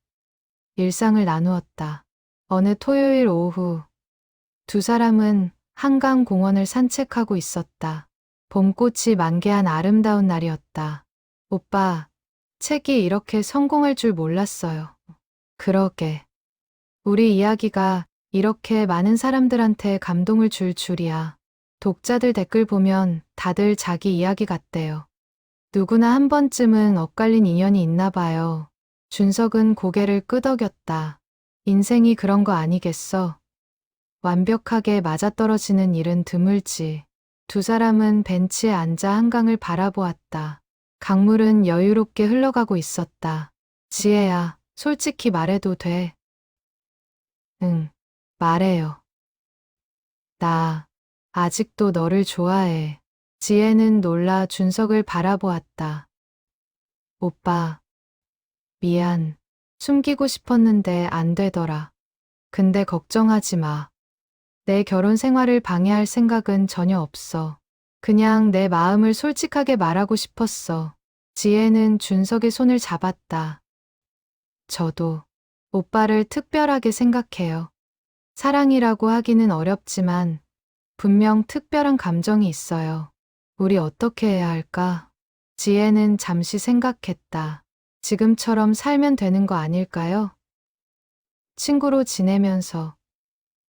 일상을 나누었다. 어느 토요일 오후 두 사람은 한강 공원을 산책하고 있었다. 봄꽃이 만개한 아름다운 날이었다. 오빠, 책이 이렇게 성공할 줄 몰랐어요. 그러게. 우리 이야기가 이렇게 많은 사람들한테 감동을 줄 줄이야. 독자들 댓글 보면 다들 자기 이야기 같대요. 누구나 한 번쯤은 엇갈린 인연이 있나 봐요. 준석은 고개를 끄덕였다. 인생이 그런 거 아니겠어? 완벽하게 맞아떨어지는 일은 드물지. 두 사람은 벤치에 앉아 한강을 바라보았다. 강물은 여유롭게 흘러가고 있었다. 지혜야, 솔직히 말해도 돼? 응, 말해요. 나 아직도 너를 좋아해. 지혜는 놀라 준석을 바라보았다. 오빠, 미안. 숨기고 싶었는데 안 되더라. 근데 걱정하지 마. 내 결혼 생활을 방해할 생각은 전혀 없어. 그냥 내 마음을 솔직하게 말하고 싶었어. 지혜는 준석의 손을 잡았다. 저도 오빠를 특별하게 생각해요. 사랑이라고 하기는 어렵지만 분명 특별한 감정이 있어요. 우리 어떻게 해야 할까? 지혜는 잠시 생각했다. 지금처럼 살면 되는 거 아닐까요? 친구로 지내면서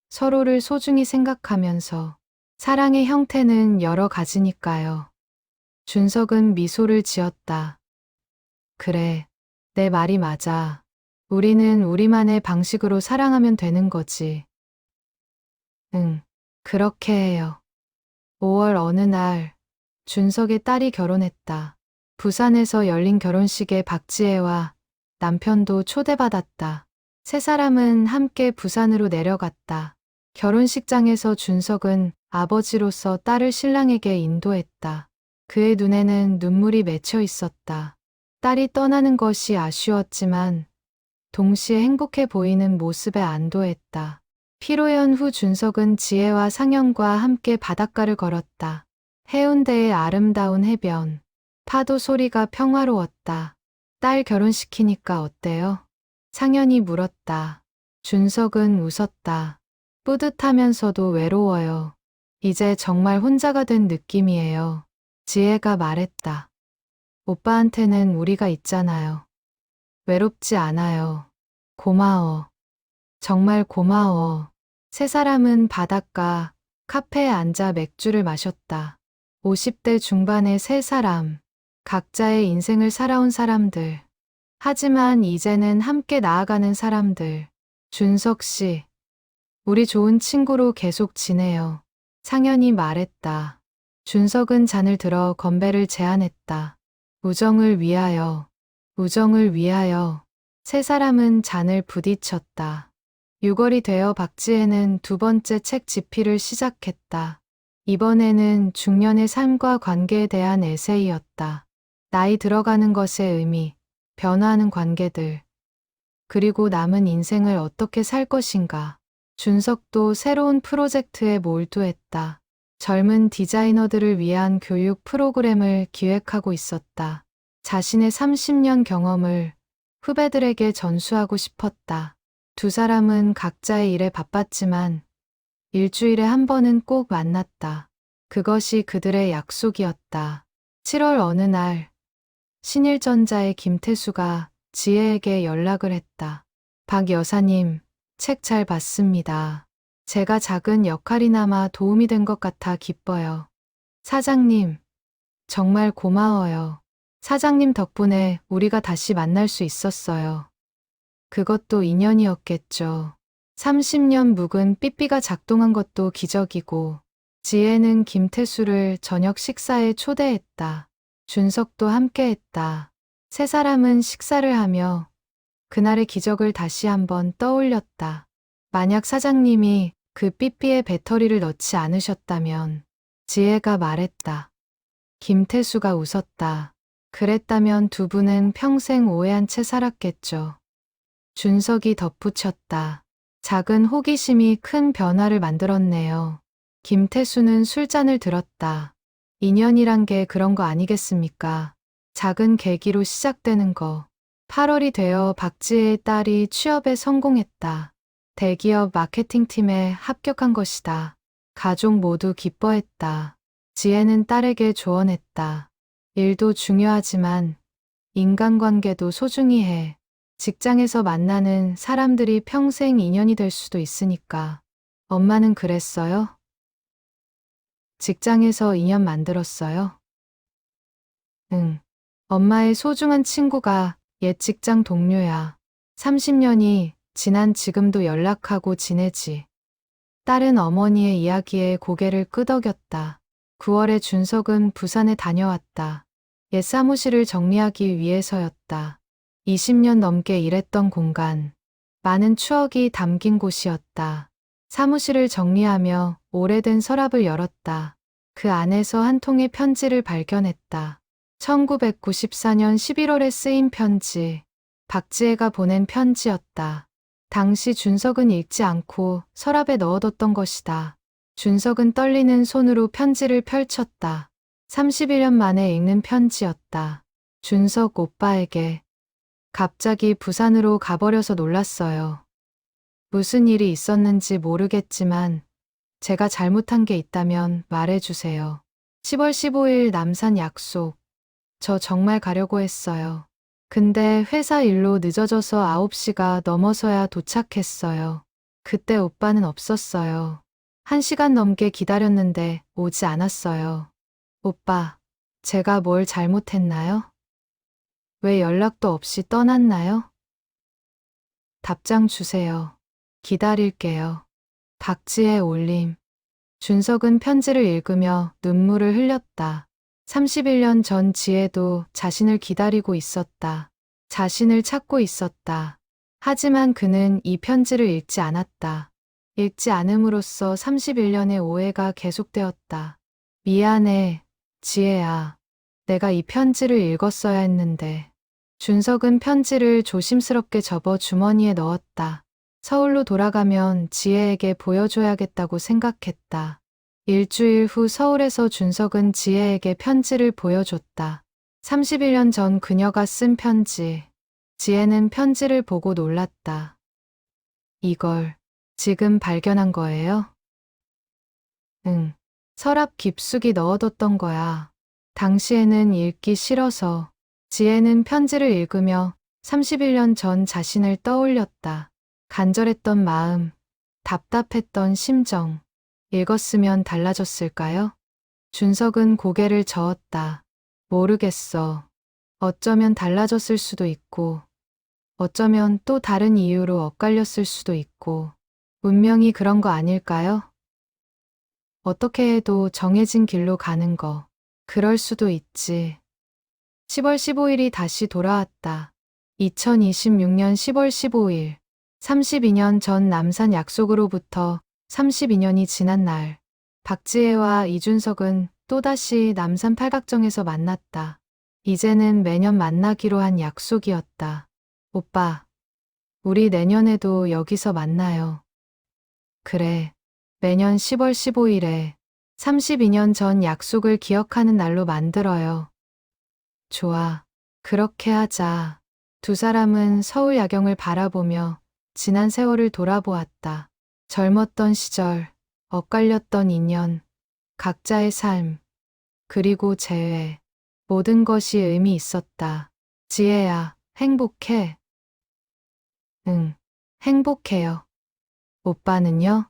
서로를 소중히 생각하면서 사랑의 형태는 여러 가지니까요. 준석은 미소를 지었다. 그래, 내 말이 맞아. 우리는 우리만의 방식으로 사랑하면 되는 거지. 응, 그렇게 해요. 5월 어느 날, 준석의 딸이 결혼했다. 부산에서 열린 결혼식에 박지혜와 남편도 초대받았다. 세 사람은 함께 부산으로 내려갔다. 결혼식장에서 준석은 아버지로서 딸을 신랑에게 인도했다. 그의 눈에는 눈물이 맺혀 있었다. 딸이 떠나는 것이 아쉬웠지만 동시에 행복해 보이는 모습에 안도했다. 피로연 후 준석은 지혜와 상현과 함께 바닷가를 걸었다. 해운대의 아름다운 해변, 파도 소리가 평화로웠다. 딸 결혼시키니까 어때요? 상현이 물었다. 준석은 웃었다. 뿌듯하면서도 외로워요. 이제 정말 혼자가 된 느낌이에요. 지혜가 말했다. 오빠한테는 우리가 있잖아요. 외롭지 않아요. 고마워. 정말 고마워. 세 사람은 바닷가, 카페에 앉아 맥주를 마셨다. 50대 중반의 세 사람, 각자의 인생을 살아온 사람들. 하지만 이제는 함께 나아가는 사람들. 준석 씨, 우리 좋은 친구로 계속 지내요. 상현이 말했다. 준석은 잔을 들어 건배를 제안했다. 우정을 위하여, 우정을 위하여. 세 사람은 잔을 부딪혔다. 6월이 되어 박지혜는 두 번째 책 집필을 시작했다. 이번에는 중년의 삶과 관계에 대한 에세이였다. 나이 들어가는 것의 의미, 변화하는 관계들, 그리고 남은 인생을 어떻게 살 것인가. 준석도 새로운 프로젝트에 몰두했다. 젊은 디자이너들을 위한 교육 프로그램을 기획하고 있었다. 자신의 30년 경험을 후배들에게 전수하고 싶었다. 두 사람은 각자의 일에 바빴지만 일주일에 한 번은 꼭 만났다. 그것이 그들의 약속이었다. 7월 어느 날 신일전자의 김태수가 지혜에게 연락을 했다. 박 여사님, 책 잘 봤습니다. 제가 작은 역할이나마 도움이 된 것 같아 기뻐요. 사장님, 정말 고마워요. 사장님 덕분에 우리가 다시 만날 수 있었어요. 그것도 인연이었겠죠. 30년 묵은 삐삐가 작동한 것도 기적이고, 지혜는 김태수를 저녁 식사에 초대했다. 준석도 함께했다. 세 사람은 식사를 하며 그날의 기적을 다시 한번 떠올렸다. 만약 사장님이 그 삐삐에 배터리를 넣지 않으셨다면, 지혜가 말했다. 김태수가 웃었다. 그랬다면 두 분은 평생 오해한 채 살았겠죠. 준석이 덧붙였다. 작은 호기심이 큰 변화를 만들었네요. 김태수는 술잔을 들었다. 인연이란 게 그런 거 아니겠습니까? 작은 계기로 시작되는 거. 8월이 되어 박지혜의 딸이 취업에 성공했다. 대기업 마케팅팀에 합격한 것이다. 가족 모두 기뻐했다. 지혜는 딸에게 조언했다. 일도 중요하지만 인간관계도 소중히 해. 직장에서 만나는 사람들이 평생 인연이 될 수도 있으니까. 엄마는 그랬어요? 직장에서 인연 만들었어요? 응. 엄마의 소중한 친구가 옛 직장 동료야. 30년이 지난 지금도 연락하고 지내지. 딸은 어머니의 이야기에 고개를 끄덕였다. 9월에 준석은 부산에 다녀왔다. 옛 사무실을 정리하기 위해서였다. 20년 넘게 일했던 공간. 많은 추억이 담긴 곳이었다. 사무실을 정리하며 오래된 서랍을 열었다. 그 안에서 한 통의 편지를 발견했다. 1994년 11월에 쓰인 편지. 박지혜가 보낸 편지였다. 당시 준석은 읽지 않고 서랍에 넣어뒀던 것이다. 준석은 떨리는 손으로 편지를 펼쳤다. 31년 만에 읽는 편지였다. 준석 오빠에게. 갑자기 부산으로 가버려서 놀랐어요. 무슨 일이 있었는지 모르겠지만 제가 잘못한 게 있다면 말해주세요. 10월 15일 남산 약속. 저 정말 가려고 했어요. 근데 회사 일로 늦어져서 9시가 넘어서야 도착했어요. 그때 오빠는 없었어요. 1시간 넘게 기다렸는데 오지 않았어요. 오빠, 제가 뭘 잘못했나요? 왜 연락도 없이 떠났나요? 답장 주세요. 기다릴게요. 박지혜 올림. 준석은 편지를 읽으며 눈물을 흘렸다. 31년 전 지혜도 자신을 기다리고 있었다. 자신을 찾고 있었다. 하지만 그는 이 편지를 읽지 않았다. 읽지 않음으로써 31년의 오해가 계속되었다. 미안해, 지혜야. 내가 이 편지를 읽었어야 했는데. 준석은 편지를 조심스럽게 접어 주머니에 넣었다. 서울로 돌아가면 지혜에게 보여줘야겠다고 생각했다. 일주일 후 서울에서 준석은 지혜에게 편지를 보여줬다. 31년 전 그녀가 쓴 편지. 지혜는 편지를 보고 놀랐다. 이걸 지금 발견한 거예요? 응. 서랍 깊숙이 넣어뒀던 거야. 당시에는 읽기 싫어서. 지혜는 편지를 읽으며 31년 전 자신을 떠올렸다. 간절했던 마음, 답답했던 심정. 읽었으면 달라졌을까요? 준석은 고개를 저었다. 모르겠어. 어쩌면 달라졌을 수도 있고, 어쩌면 또 다른 이유로 엇갈렸을 수도 있고, 운명이 그런 거 아닐까요? 어떻게 해도 정해진 길로 가는 거, 그럴 수도 있지. 10월 15일이 다시 돌아왔다. 2026년 10월 15일. 32년 전 남산 약속으로부터 32년이 지난 날, 박지혜와 이준석은 또다시 남산 팔각정에서 만났다. 이제는 매년 만나기로 한 약속이었다. 오빠, 우리 내년에도 여기서 만나요. 그래, 매년 10월 15일에 32년 전 약속을 기억하는 날로 만들어요. 좋아, 그렇게 하자. 두 사람은 서울 야경을 바라보며 지난 세월을 돌아보았다. 젊었던 시절, 엇갈렸던 인연, 각자의 삶, 그리고 재회. 모든 것이 의미 있었다. 지혜야, 행복해? 응, 행복해요. 오빠는요?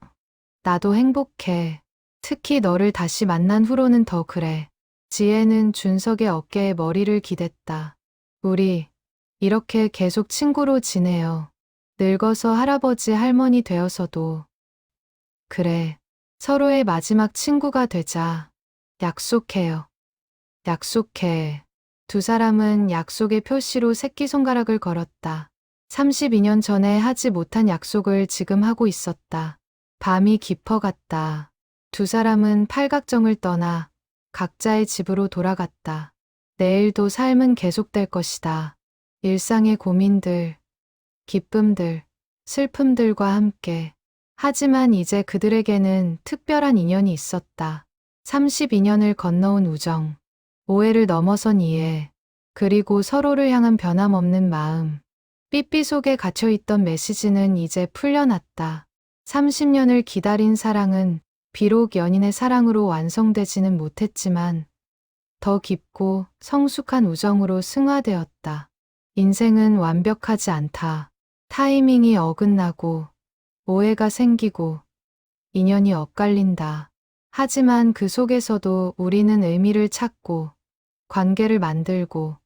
나도 행복해. 특히 너를 다시 만난 후로는 더 그래. 지혜는 준석의 어깨에 머리를 기댔다. 우리 이렇게 계속 친구로 지내요. 늙어서 할아버지 할머니 되어서도. 그래, 서로의 마지막 친구가 되자. 약속해요. 약속해. 두 사람은 약속의 표시로 새끼손가락을 걸었다. 32년 전에 하지 못한 약속을 지금 하고 있었다. 밤이 깊어갔다. 두 사람은 팔각정을 떠나 각자의 집으로 돌아갔다. 내일도 삶은 계속될 것이다. 일상의 고민들, 기쁨들, 슬픔들과 함께. 하지만 이제 그들에게는 특별한 인연이 있었다. 32년을 건너온 우정, 오해를 넘어선 이해, 그리고 서로를 향한 변함없는 마음. 삐삐 속에 갇혀있던 메시지는 이제 풀려났다. 30년을 기다린 사랑은 비록 연인의 사랑으로 완성되지는 못했지만 더 깊고 성숙한 우정으로 승화되었다. 인생은 완벽하지 않다. 타이밍이 어긋나고 오해가 생기고 인연이 엇갈린다. 하지만 그 속에서도 우리는 의미를 찾고 관계를 만들고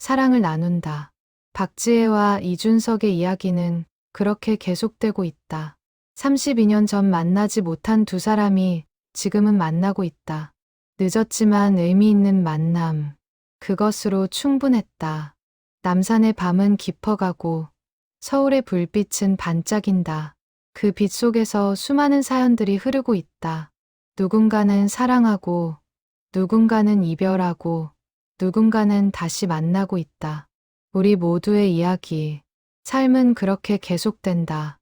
사랑을 나눈다. 박지혜와 이준석의 이야기는 그렇게 계속되고 있다. 32년 전 만나지 못한 두 사람이 지금은 만나고 있다. 늦었지만 의미 있는 만남. 그것으로 충분했다. 남산의 밤은 깊어가고 서울의 불빛은 반짝인다. 그 빛 속에서 수많은 사연들이 흐르고 있다. 누군가는 사랑하고, 누군가는 이별하고, 누군가는 다시 만나고 있다. 우리 모두의 이야기. 삶은 그렇게 계속된다.